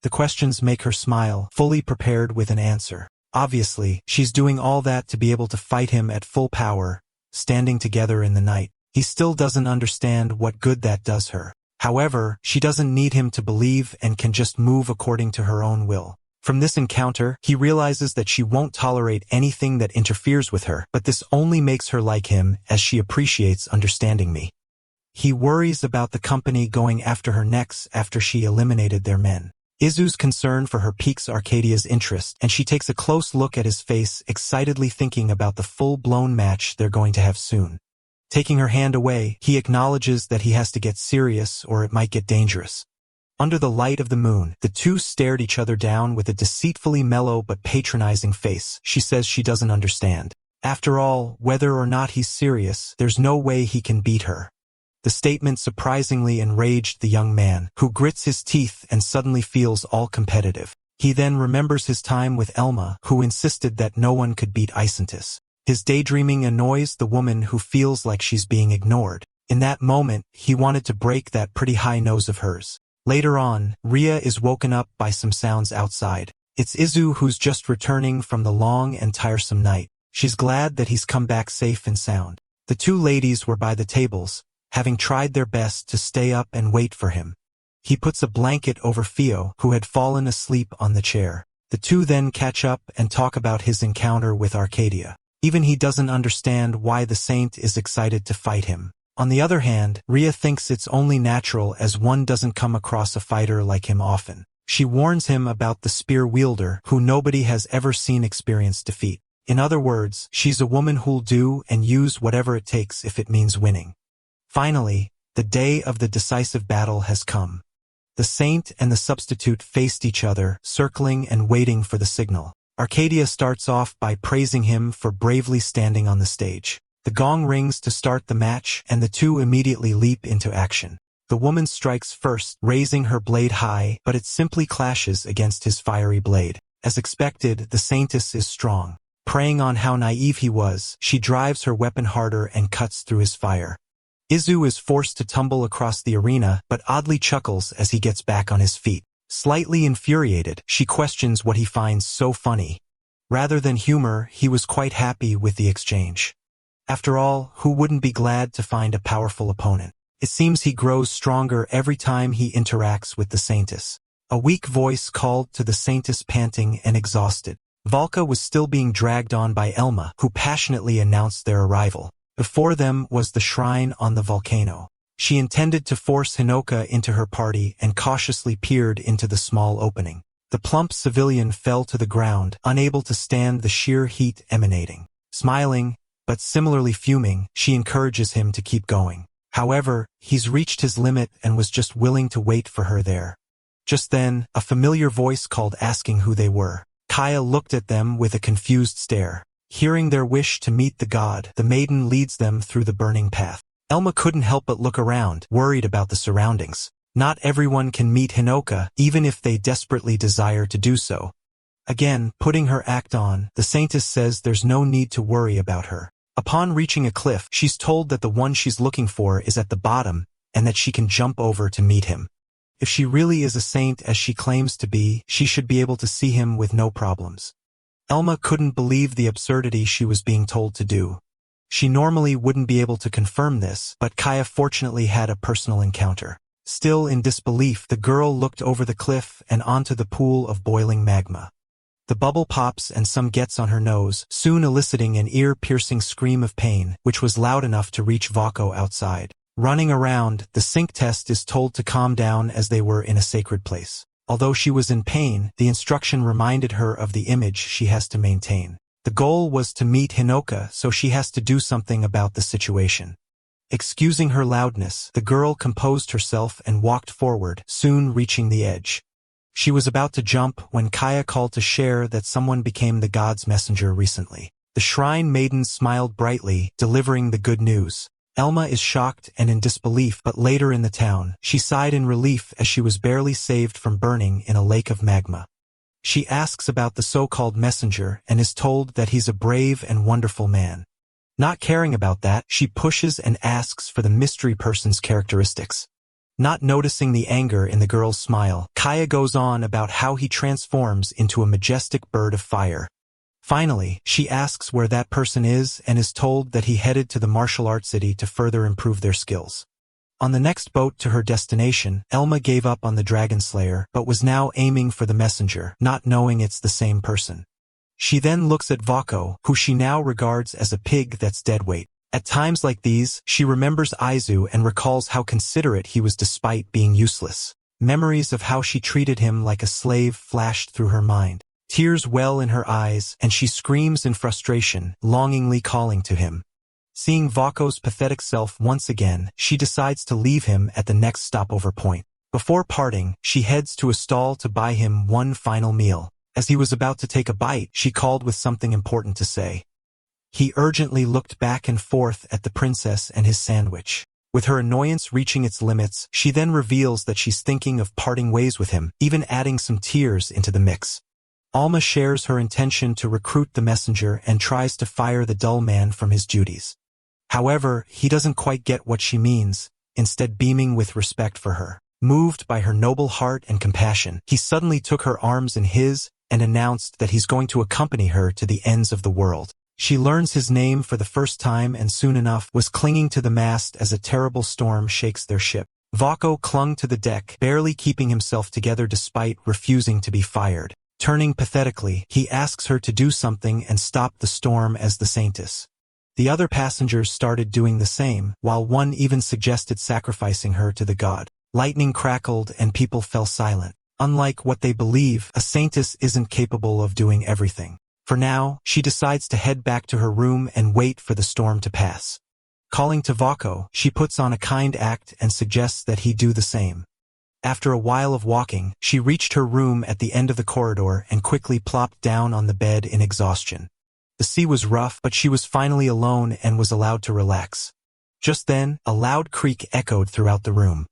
[SPEAKER 1] The questions make her smile, fully prepared with an answer. Obviously, she's doing all that to be able to fight him at full power, standing together in the night. He still doesn't understand what good that does her. However, she doesn't need him to believe and can just move according to her own will. From this encounter, he realizes that she won't tolerate anything that interferes with her, but this only makes her like him as she appreciates understanding me. He worries about the company going after her next after she eliminated their men. Izu's concern for her piques Arcadia's interest, and she takes a close look at his face, excitedly thinking about the full-blown match they're going to have soon. Taking her hand away, he acknowledges that he has to get serious or it might get dangerous. Under the light of the moon, the two stared each other down with a deceitfully mellow but patronizing face. She says she doesn't understand. After all, whether or not he's serious, there's no way he can beat her. The statement surprisingly enraged the young man, who grits his teeth and suddenly feels all competitive. He then remembers his time with Elma, who insisted that no one could beat Saintess. His daydreaming annoys the woman who feels like she's being ignored. In that moment, he wanted to break that pretty high nose of hers. Later on, Ria is woken up by some sounds outside. It's Izu who's just returning from the long and tiresome night. She's glad that he's come back safe and sound. The two ladies were by the tables, having tried their best to stay up and wait for him. He puts a blanket over Fio, who had fallen asleep on the chair. The two then catch up and talk about his encounter with Arcadia. Even he doesn't understand why the saint is excited to fight him. On the other hand, Ria thinks it's only natural as one doesn't come across a fighter like him often. She warns him about the spear wielder, who nobody has ever seen experience defeat. In other words, she's a woman who'll do and use whatever it takes if it means winning. Finally, the day of the decisive battle has come. The saint and the substitute faced each other, circling and waiting for the signal. Arcadia starts off by praising him for bravely standing on the stage. The gong rings to start the match, and the two immediately leap into action. The woman strikes first, raising her blade high, but it simply clashes against his fiery blade. As expected, the Saintess is strong. Preying on how naive he was, she drives her weapon harder and cuts through his fire. Izu is forced to tumble across the arena, but oddly chuckles as he gets back on his feet. Slightly infuriated, she questions what he finds so funny. Rather than humor, he was quite happy with the exchange. After all, who wouldn't be glad to find a powerful opponent? It seems he grows stronger every time he interacts with the Saintess. A weak voice called to the Saintess, panting and exhausted. Valka was still being dragged on by Elma, who passionately announced their arrival. Before them was the shrine on the volcano. She intended to force Hinoka into her party and cautiously peered into the small opening. The plump civilian fell to the ground, unable to stand the sheer heat emanating. Smiling, but similarly fuming, she encourages him to keep going. However, he's reached his limit and was just willing to wait for her there. Just then, a familiar voice called, asking who they were. Kaya looked at them with a confused stare. Hearing their wish to meet the god, the maiden leads them through the burning path. Elma couldn't help but look around, worried about the surroundings. Not everyone can meet Hinoka, even if they desperately desire to do so. Again, putting her act on, the Saintess says there's no need to worry about her. Upon reaching a cliff, she's told that the one she's looking for is at the bottom, and that she can jump over to meet him. If she really is a saint as she claims to be, she should be able to see him with no problems. Elma couldn't believe the absurdity she was being told to do. She normally wouldn't be able to confirm this, but Kaya fortunately had a personal encounter. Still in disbelief, the girl looked over the cliff and onto the pool of boiling magma. The bubble pops and some gets on her nose, soon eliciting an ear-piercing scream of pain, which was loud enough to reach Vako outside. Running around, the Saintess is told to calm down as they were in a sacred place. Although she was in pain, the instruction reminded her of the image she has to maintain. The goal was to meet Hinoka, so she has to do something about the situation. Excusing her loudness, the girl composed herself and walked forward, soon reaching the edge. She was about to jump when Kaya called to share that someone became the god's messenger recently. The shrine maiden smiled brightly, delivering the good news. Elma is shocked and in disbelief, but later in the town, she sighed in relief as she was barely saved from burning in a lake of magma. She asks about the so-called messenger and is told that he's a brave and wonderful man. Not caring about that, she pushes and asks for the mystery person's characteristics. Not noticing the anger in the girl's smile, Kaya goes on about how he transforms into a majestic bird of fire. Finally, she asks where that person is and is told that he headed to the martial arts city to further improve their skills. On the next boat to her destination, Elma gave up on the dragon slayer but was now aiming for the messenger, not knowing it's the same person. She then looks at Vako, who she now regards as a pig that's deadweight. At times like these, she remembers Izu and recalls how considerate he was despite being useless. Memories of how she treated him like a slave flashed through her mind. Tears well in her eyes, and she screams in frustration, longingly calling to him. Seeing Vako's pathetic self once again, she decides to leave him at the next stopover point. Before parting, she heads to a stall to buy him one final meal. As he was about to take a bite, she called with something important to say. He urgently looked back and forth at the princess and his sandwich. With her annoyance reaching its limits, she then reveals that she's thinking of parting ways with him, even adding some tears into the mix. Alma shares her intention to recruit the messenger and tries to fire the dull man from his duties. However, he doesn't quite get what she means, instead beaming with respect for her. Moved by her noble heart and compassion, he suddenly took her arms in his and announced that he's going to accompany her to the ends of the world. She learns his name for the first time and soon enough was clinging to the mast as a terrible storm shakes their ship. Vako clung to the deck, barely keeping himself together despite refusing to be fired. Turning pathetically, he asks her to do something and stop the storm as the Saintess. The other passengers started doing the same, while one even suggested sacrificing her to the god. Lightning crackled and people fell silent. Unlike what they believe, a Saintess isn't capable of doing everything. For now, she decides to head back to her room and wait for the storm to pass. Calling to Vako, she puts on a kind act and suggests that he do the same. After a while of walking, she reached her room at the end of the corridor and quickly plopped down on the bed in exhaustion. The sea was rough, but she was finally alone and was allowed to relax. Just then, a loud creak echoed throughout the room.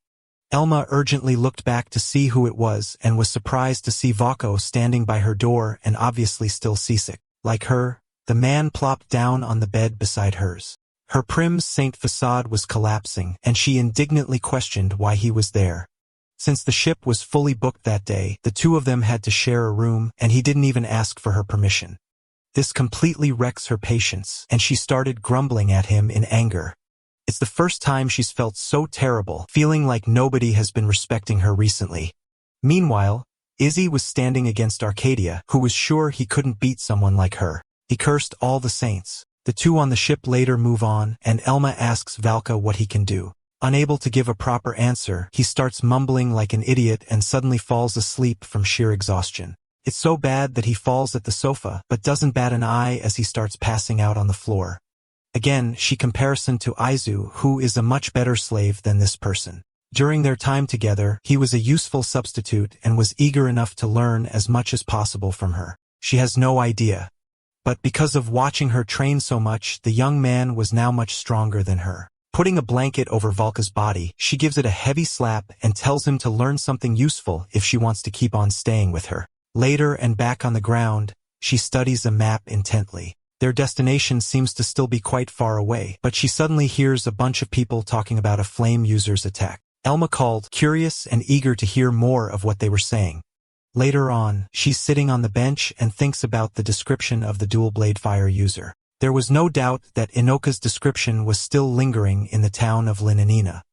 [SPEAKER 1] Elma urgently looked back to see who it was and was surprised to see Vako standing by her door and obviously still seasick. Like her, the man plopped down on the bed beside hers. Her prim saint facade was collapsing, and she indignantly questioned why he was there. Since the ship was fully booked that day, the two of them had to share a room, and he didn't even ask for her permission. This completely wrecks her patience, and she started grumbling at him in anger. It's the first time she's felt so terrible, feeling like nobody has been respecting her recently. Meanwhile, Izzy was standing against Arcadia, who was sure he couldn't beat someone like her. He cursed all the saints. The two on the ship later move on, and Elma asks Valka what he can do. Unable to give a proper answer, he starts mumbling like an idiot and suddenly falls asleep from sheer exhaustion. It's so bad that he falls at the sofa, but doesn't bat an eye as he starts passing out on the floor. Again, she comparison to Aizu, who is a much better slave than this person. During their time together, he was a useful substitute and was eager enough to learn as much as possible from her. She has no idea. But because of watching her train so much, the young man was now much stronger than her. Putting a blanket over Valka's body, she gives it a heavy slap and tells him to learn something useful if she wants to keep on staying with her. Later and back on the ground, she studies a map intently. Their destination seems to still be quite far away, but she suddenly hears a bunch of people talking about a flame user's attack. Elma called, curious and eager to hear more of what they were saying. Later on, she's sitting on the bench and thinks about the description of the dual blade fire user. There was no doubt that Inoka's description was still lingering in the town of Linanina.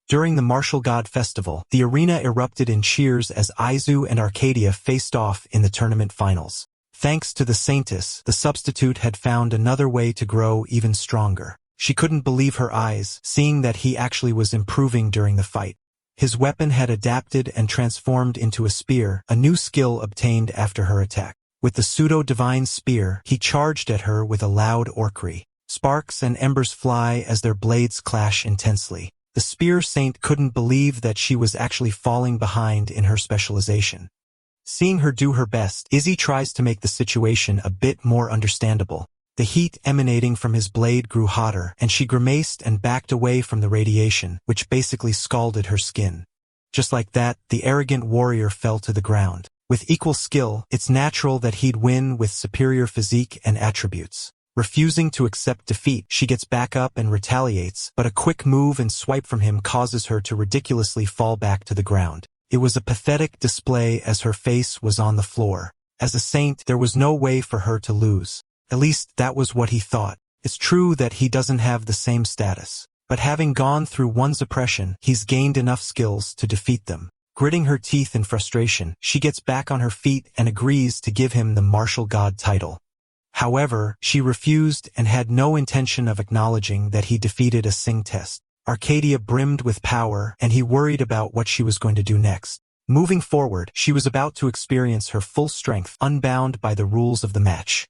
[SPEAKER 1] During the Martial God Festival, the arena erupted in cheers as Aizu and Arcadia faced off in the tournament finals. Thanks to the Saintess, the substitute had found another way to grow even stronger. She couldn't believe her eyes, seeing that he actually was improving during the fight. His weapon had adapted and transformed into a spear, a new skill obtained after her attack. With the pseudo-divine spear, he charged at her with a loud orcry. Sparks and embers fly as their blades clash intensely. The spear saint couldn't believe that she was actually falling behind in her specialization. Seeing her do her best, Izzy tries to make the situation a bit more understandable. The heat emanating from his blade grew hotter, and she grimaced and backed away from the radiation, which basically scalded her skin. Just like that, the arrogant warrior fell to the ground. With equal skill, it's natural that he'd win with superior physique and attributes. Refusing to accept defeat, she gets back up and retaliates, but a quick move and swipe from him causes her to ridiculously fall back to the ground. It was a pathetic display as her face was on the floor. As a saint, there was no way for her to lose. At least, that was what he thought. It's true that he doesn't have the same status. But having gone through one's oppression, he's gained enough skills to defeat them. Gritting her teeth in frustration, she gets back on her feet and agrees to give him the martial god title. However, she refused and had no intention of acknowledging that he defeated a sing test. Arcadia brimmed with power, and he worried about what she was going to do next. Moving forward, she was about to experience her full strength, unbound by the rules of the match.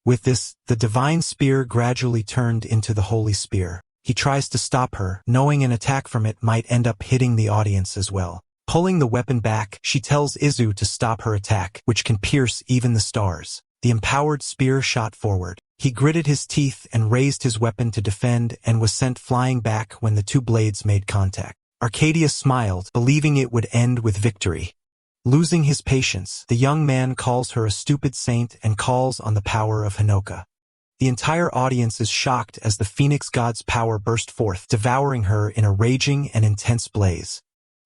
[SPEAKER 1] With this, the divine spear gradually turned into the holy spear. He tries to stop her, knowing an attack from it might end up hitting the audience as well. Pulling the weapon back, she tells Izu to stop her attack, which can pierce even the stars. The empowered spear shot forward. He gritted his teeth and raised his weapon to defend and was sent flying back when the two blades made contact. Arcadia smiled, believing it would end with victory. Losing his patience, the young man calls her a stupid saint and calls on the power of Hinoka. The entire audience is shocked as the Phoenix God's power burst forth, devouring her in a raging and intense blaze.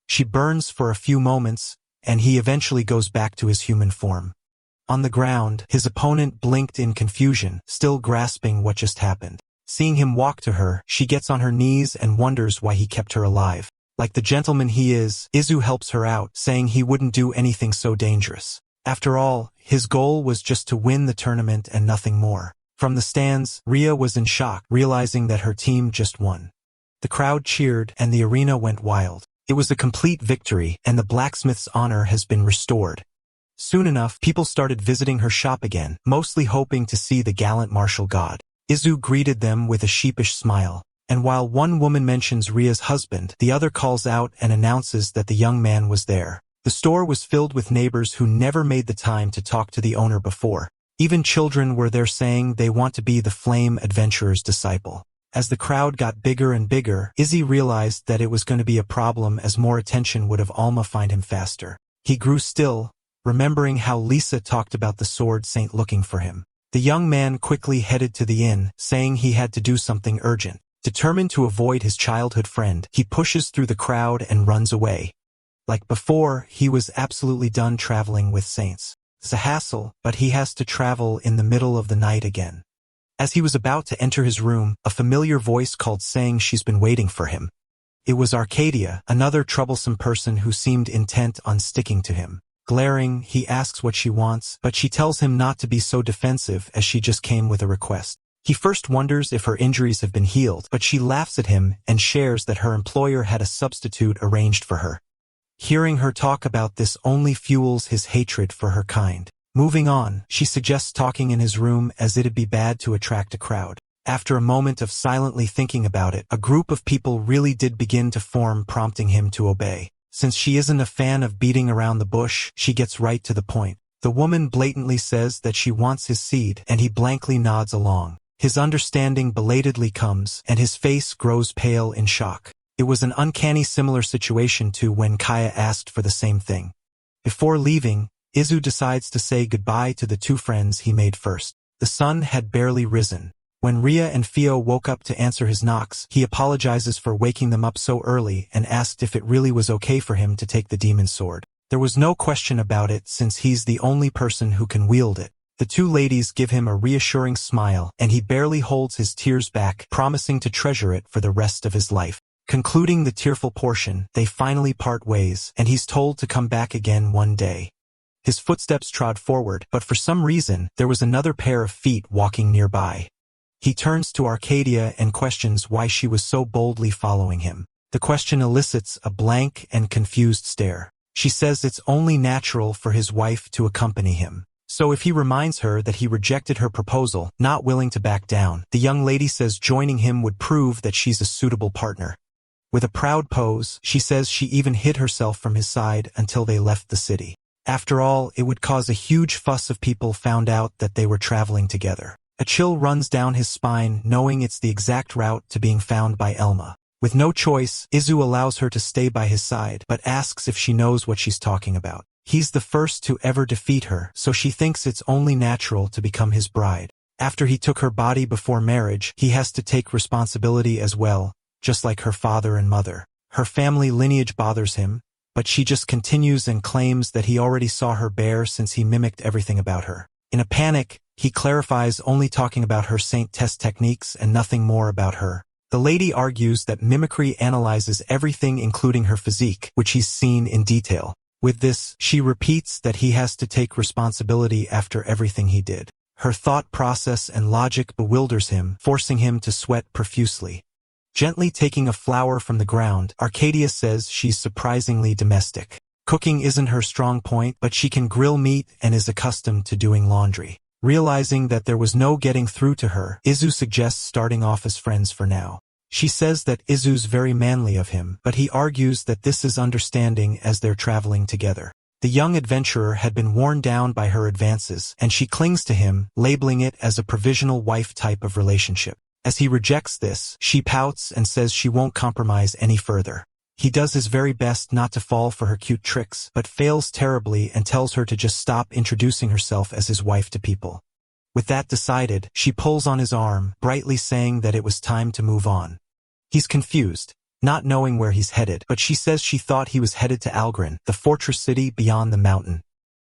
[SPEAKER 1] She burns for a few moments, and he eventually goes back to his human form. On the ground, his opponent blinked in confusion, still grasping what just happened. Seeing him walk to her, she gets on her knees and wonders why he kept her alive. Like the gentleman he is, Izu helps her out, saying he wouldn't do anything so dangerous. After all, his goal was just to win the tournament and nothing more. From the stands, Ria was in shock, realizing that her team just won. The crowd cheered, and the arena went wild. It was a complete victory, and the blacksmith's honor has been restored. Soon enough, people started visiting her shop again, mostly hoping to see the gallant martial god. Izu greeted them with a sheepish smile, and while one woman mentions Ria's husband, the other calls out and announces that the young man was there. The store was filled with neighbors who never made the time to talk to the owner before. Even children were there saying they want to be the flame adventurer's disciple. As the crowd got bigger and bigger, Izzy realized that it was going to be a problem as more attention would have Alma find him faster. He grew still, remembering how Lisa talked about the sword saint looking for him. The young man quickly headed to the inn, saying he had to do something urgent. Determined to avoid his childhood friend, he pushes through the crowd and runs away. Like before, he was absolutely done traveling with saints. It's a hassle, but he has to travel in the middle of the night again. As he was about to enter his room, a familiar voice called saying she's been waiting for him. It was Arcadia, another troublesome person who seemed intent on sticking to him. Glaring, he asks what she wants, but she tells him not to be so defensive as she just came with a request. He first wonders if her injuries have been healed, but she laughs at him and shares that her employer had a substitute arranged for her. Hearing her talk about this only fuels his hatred for her kind. Moving on, she suggests talking in his room as it'd be bad to attract a crowd. After a moment of silently thinking about it, a group of people really did begin to form, prompting him to obey. Since she isn't a fan of beating around the bush, she gets right to the point. The woman blatantly says that she wants his seed, and he blankly nods along. His understanding belatedly comes, and his face grows pale in shock. It was an uncanny similar situation to when Kaya asked for the same thing. Before leaving, Izu decides to say goodbye to the two friends he made first. The sun had barely risen. When Ria and Fio woke up to answer his knocks, he apologizes for waking them up so early and asked if it really was okay for him to take the demon sword. There was no question about it since he's the only person who can wield it. The two ladies give him a reassuring smile, and he barely holds his tears back, promising to treasure it for the rest of his life. Concluding the tearful portion, they finally part ways, and he's told to come back again one day. His footsteps trod forward, but for some reason, there was another pair of feet walking nearby. He turns to Arcadia and questions why she was so boldly following him. The question elicits a blank and confused stare. She says it's only natural for his wife to accompany him. So if he reminds her that he rejected her proposal, not willing to back down, the young lady says joining him would prove that she's a suitable partner. With a proud pose, she says she even hid herself from his side until they left the city. After all, it would cause a huge fuss if people found out that they were traveling together. A chill runs down his spine, knowing it's the exact route to being found by Elma. With no choice, Izu allows her to stay by his side, but asks if she knows what she's talking about. He's the first to ever defeat her, so she thinks it's only natural to become his bride. After he took her body before marriage, he has to take responsibility as well, just like her father and mother. Her family lineage bothers him, but she just continues and claims that he already saw her bare since he mimicked everything about her. In a panic, he clarifies only talking about her Saintess techniques and nothing more about her. The lady argues that mimicry analyzes everything including her physique, which he's seen in detail. With this, she repeats that he has to take responsibility after everything he did. Her thought process and logic bewilders him, forcing him to sweat profusely. Gently taking a flower from the ground, Arcadia says she's surprisingly domestic. Cooking isn't her strong point, but she can grill meat and is accustomed to doing laundry. Realizing that there was no getting through to her, Izu suggests starting off as friends for now. She says that Izu's very manly of him, but he argues that this is understanding as they're traveling together. The young adventurer had been worn down by her advances, and she clings to him, labeling it as a provisional wife type of relationship. As he rejects this, she pouts and says she won't compromise any further. He does his very best not to fall for her cute tricks, but fails terribly and tells her to just stop introducing herself as his wife to people. With that decided, she pulls on his arm, brightly saying that it was time to move on. He's confused, not knowing where he's headed, but she says she thought he was headed to Algren, the fortress city beyond the mountain.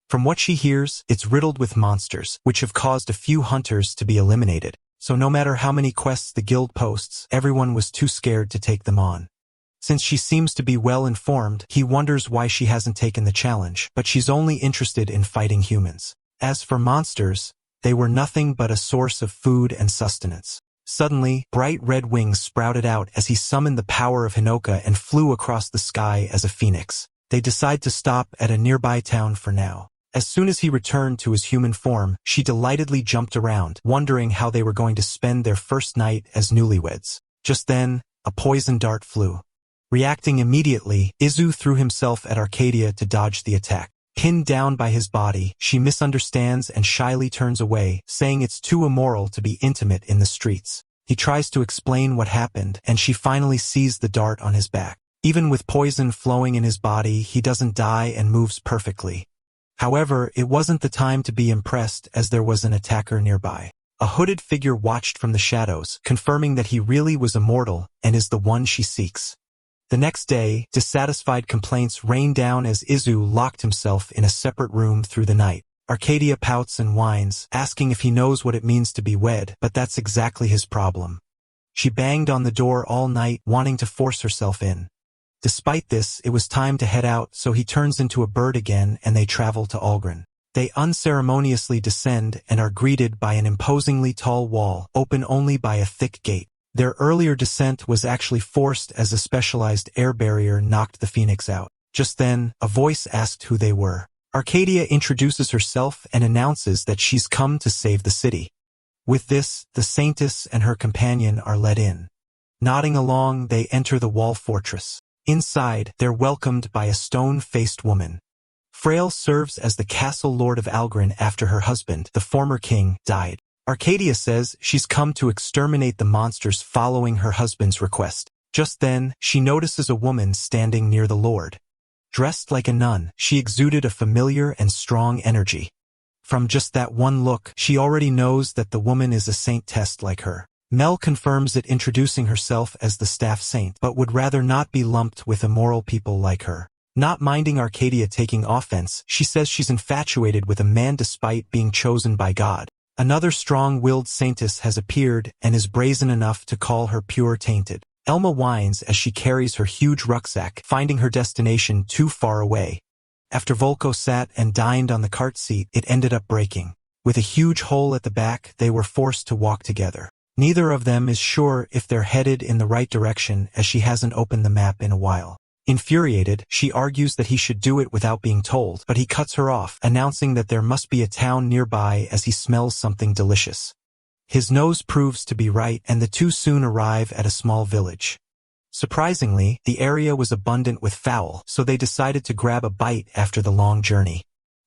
[SPEAKER 1] From what she hears, it's riddled with monsters, which have caused a few hunters to be eliminated, so no matter how many quests the guild posts, everyone was too scared to take them on. Since she seems to be well informed, he wonders why she hasn't taken the challenge, but she's only interested in fighting humans. As for monsters, they were nothing but a source of food and sustenance. Suddenly, bright red wings sprouted out as he summoned the power of Hinoka and flew across the sky as a phoenix. They decide to stop at a nearby town for now. As soon as he returned to his human form, she delightedly jumped around, wondering how they were going to spend their first night as newlyweds. Just then, a poison dart flew. Reacting immediately, Izu threw himself at Arcadia to dodge the attack. Pinned down by his body, she misunderstands and shyly turns away, saying it's too immoral to be intimate in the streets. He tries to explain what happened, and she finally sees the dart on his back. Even with poison flowing in his body, he doesn't die and moves perfectly. However, it wasn't the time to be impressed as there was an attacker nearby. A hooded figure watched from the shadows, confirming that he really was immortal and is the one she seeks. The next day, dissatisfied complaints rained down as Izu locked himself in a separate room through the night. Arcadia pouts and whines, asking if he knows what it means to be wed, but that's exactly his problem. She banged on the door all night, wanting to force herself in. Despite this, it was time to head out, so he turns into a bird again and they travel to Algren. They unceremoniously descend and are greeted by an imposingly tall wall, open only by a thick gate. Their earlier descent was actually forced as a specialized air barrier knocked the phoenix out. Just then, a voice asked who they were. Arcadia introduces herself and announces that she's come to save the city. With this, the Saintess and her companion are let in. Nodding along, they enter the wall fortress. Inside, they're welcomed by a stone-faced woman. Frail serves as the castle lord of Algren after her husband, the former king, died. Arcadia says she's come to exterminate the monsters following her husband's request. Just then, she notices a woman standing near the lord. Dressed like a nun, she exuded a familiar and strong energy. From just that one look, she already knows that the woman is a Saintess like her. Mel confirms it, introducing herself as the staff saint, but would rather not be lumped with immoral people like her. Not minding Arcadia taking offense, she says she's infatuated with a man despite being chosen by God. Another strong-willed Saintess has appeared and is brazen enough to call her pure tainted. Elma whines as she carries her huge rucksack, finding her destination too far away. After Volko sat and dined on the cart seat, it ended up breaking. With a huge hole at the back, they were forced to walk together. Neither of them is sure if they're headed in the right direction, as she hasn't opened the map in a while. Infuriated, she argues that he should do it without being told, but he cuts her off, announcing that there must be a town nearby as he smells something delicious. His nose proves to be right, and the two soon arrive at a small village. Surprisingly, the area was abundant with fowl, so they decided to grab a bite after the long journey.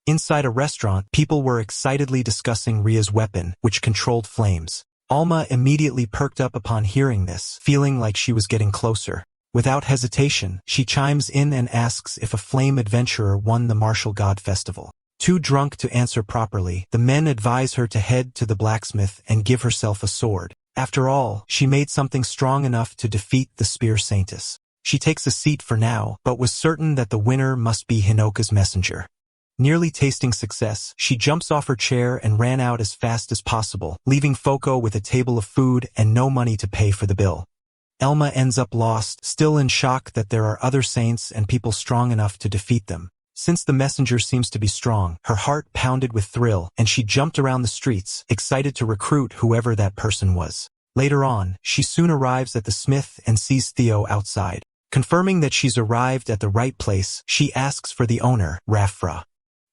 [SPEAKER 1] Inside a restaurant, people were excitedly discussing Ria's weapon, which controlled flames. Alma immediately perked up upon hearing this, feeling like she was getting closer. Without hesitation, she chimes in and asks if a flame adventurer won the martial god festival. Too drunk to answer properly, the men advise her to head to the blacksmith and give herself a sword. After all, she made something strong enough to defeat the spear Saintess. She takes a seat for now, but was certain that the winner must be Hinoka's messenger. Nearly tasting success, she jumps off her chair and ran out as fast as possible, leaving Foko with a table of food and no money to pay for the bill. Elma ends up lost, still in shock that there are other saints and people strong enough to defeat them. Since the messenger seems to be strong, her heart pounded with thrill, and she jumped around the streets, excited to recruit whoever that person was. Later on, she soon arrives at the smith and sees Theo outside. Confirming that she's arrived at the right place, she asks for the owner, Rafra.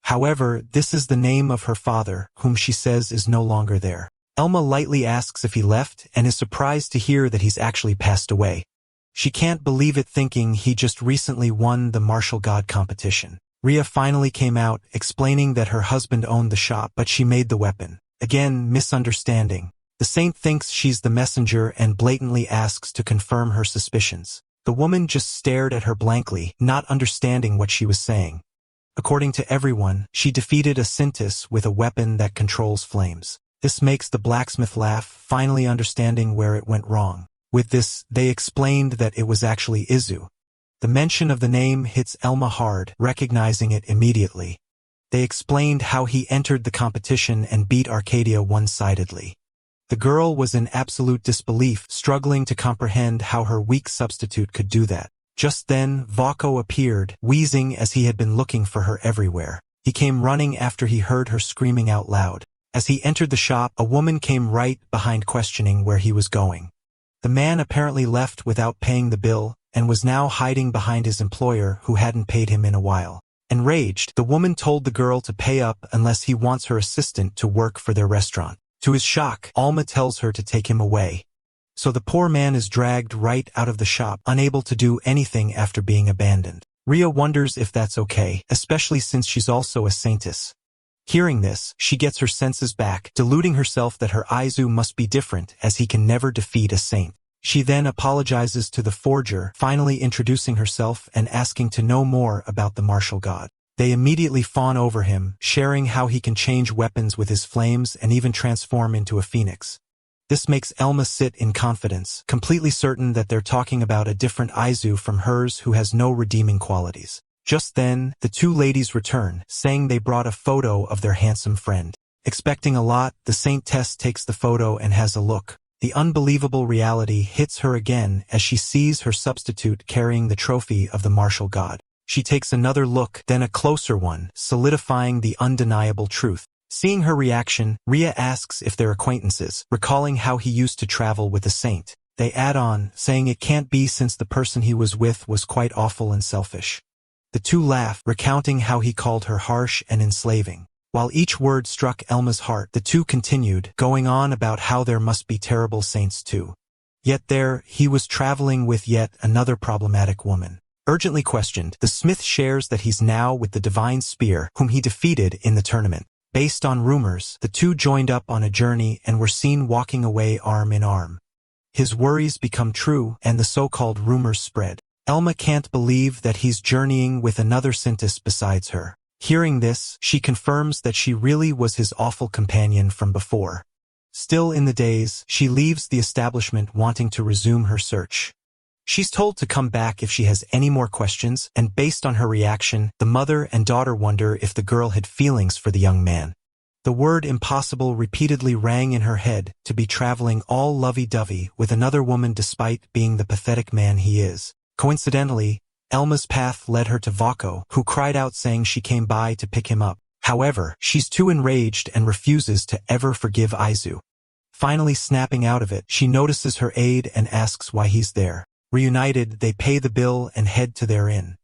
[SPEAKER 1] However, this is the name of her father, whom she says is no longer there. Elma lightly asks if he left and is surprised to hear that he's actually passed away. She can't believe it, thinking he just recently won the martial god competition. Ria finally came out, explaining that her husband owned the shop, but she made the weapon. Again, misunderstanding. The saint thinks she's the messenger and blatantly asks to confirm her suspicions. The woman just stared at her blankly, not understanding what she was saying. According to everyone, she defeated a Saintess with a weapon that controls flames. This makes the blacksmith laugh, finally understanding where it went wrong. With this, they explained that it was actually Izu. The mention of the name hits Elma hard, recognizing it immediately. They explained how he entered the competition and beat Arcadia one-sidedly. The girl was in absolute disbelief, struggling to comprehend how her weak substitute could do that. Just then, Vako appeared, wheezing as he had been looking for her everywhere. He came running after he heard her screaming out loud. As he entered the shop, a woman came right behind, questioning where he was going. The man apparently left without paying the bill, and was now hiding behind his employer, who hadn't paid him in a while. Enraged, the woman told the girl to pay up unless he wants her assistant to work for their restaurant. To his shock, Alma tells her to take him away. So the poor man is dragged right out of the shop, unable to do anything after being abandoned. Ria wonders if that's okay, especially since she's also a Saintess. Hearing this, she gets her senses back, deluding herself that her Izu must be different, as he can never defeat a saint. She then apologizes to the forger, finally introducing herself and asking to know more about the martial god. They immediately fawn over him, sharing how he can change weapons with his flames and even transform into a phoenix. This makes Elma sit in confidence, completely certain that they're talking about a different Izu from hers who has no redeeming qualities. Just then, the two ladies return, saying they brought a photo of their handsome friend. Expecting a lot, the Saintess takes the photo and has a look. The unbelievable reality hits her again as she sees her substitute carrying the trophy of the martial god. She takes another look, then a closer one, solidifying the undeniable truth. Seeing her reaction, Ria asks if they're acquaintances, recalling how he used to travel with the saint. They add on, saying it can't be since the person he was with was quite awful and selfish. The two laugh, recounting how he called her harsh and enslaving. While each word struck Elma's heart, the two continued, going on about how there must be terrible saints too. Yet there, he was traveling with yet another problematic woman. Urgently questioned, the smith shares that he's now with the divine spear, whom he defeated in the tournament. Based on rumors, the two joined up on a journey and were seen walking away arm in arm. His worries become true, and the so-called rumors spread. Elma can't believe that he's journeying with another Saintess besides her. Hearing this, she confirms that she really was his awful companion from before. Still in the daze, she leaves the establishment wanting to resume her search. She's told to come back if she has any more questions, and based on her reaction, the mother and daughter wonder if the girl had feelings for the young man. The word impossible repeatedly rang in her head, to be traveling all lovey-dovey with another woman despite being the pathetic man he is. Coincidentally, Elma's path led her to Vako, who cried out saying she came by to pick him up. However, she's too enraged and refuses to ever forgive Izu. Finally snapping out of it, she notices her aide and asks why he's there. Reunited, they pay the bill and head to their inn.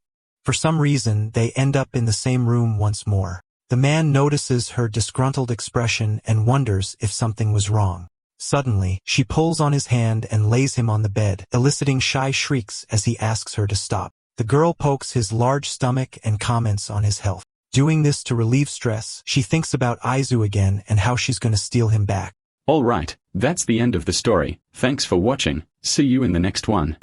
[SPEAKER 1] For some reason, they end up in the same room once more. The man notices her disgruntled expression and wonders if something was wrong. Suddenly, she pulls on his hand and lays him on the bed, eliciting shy shrieks as he asks her to stop. The girl pokes his large stomach and comments on his health. Doing this to relieve stress, she thinks about Izu again and how she's gonna steal him back.
[SPEAKER 2] Alright, that's the end of the story. Thanks for watching. See you in the next one.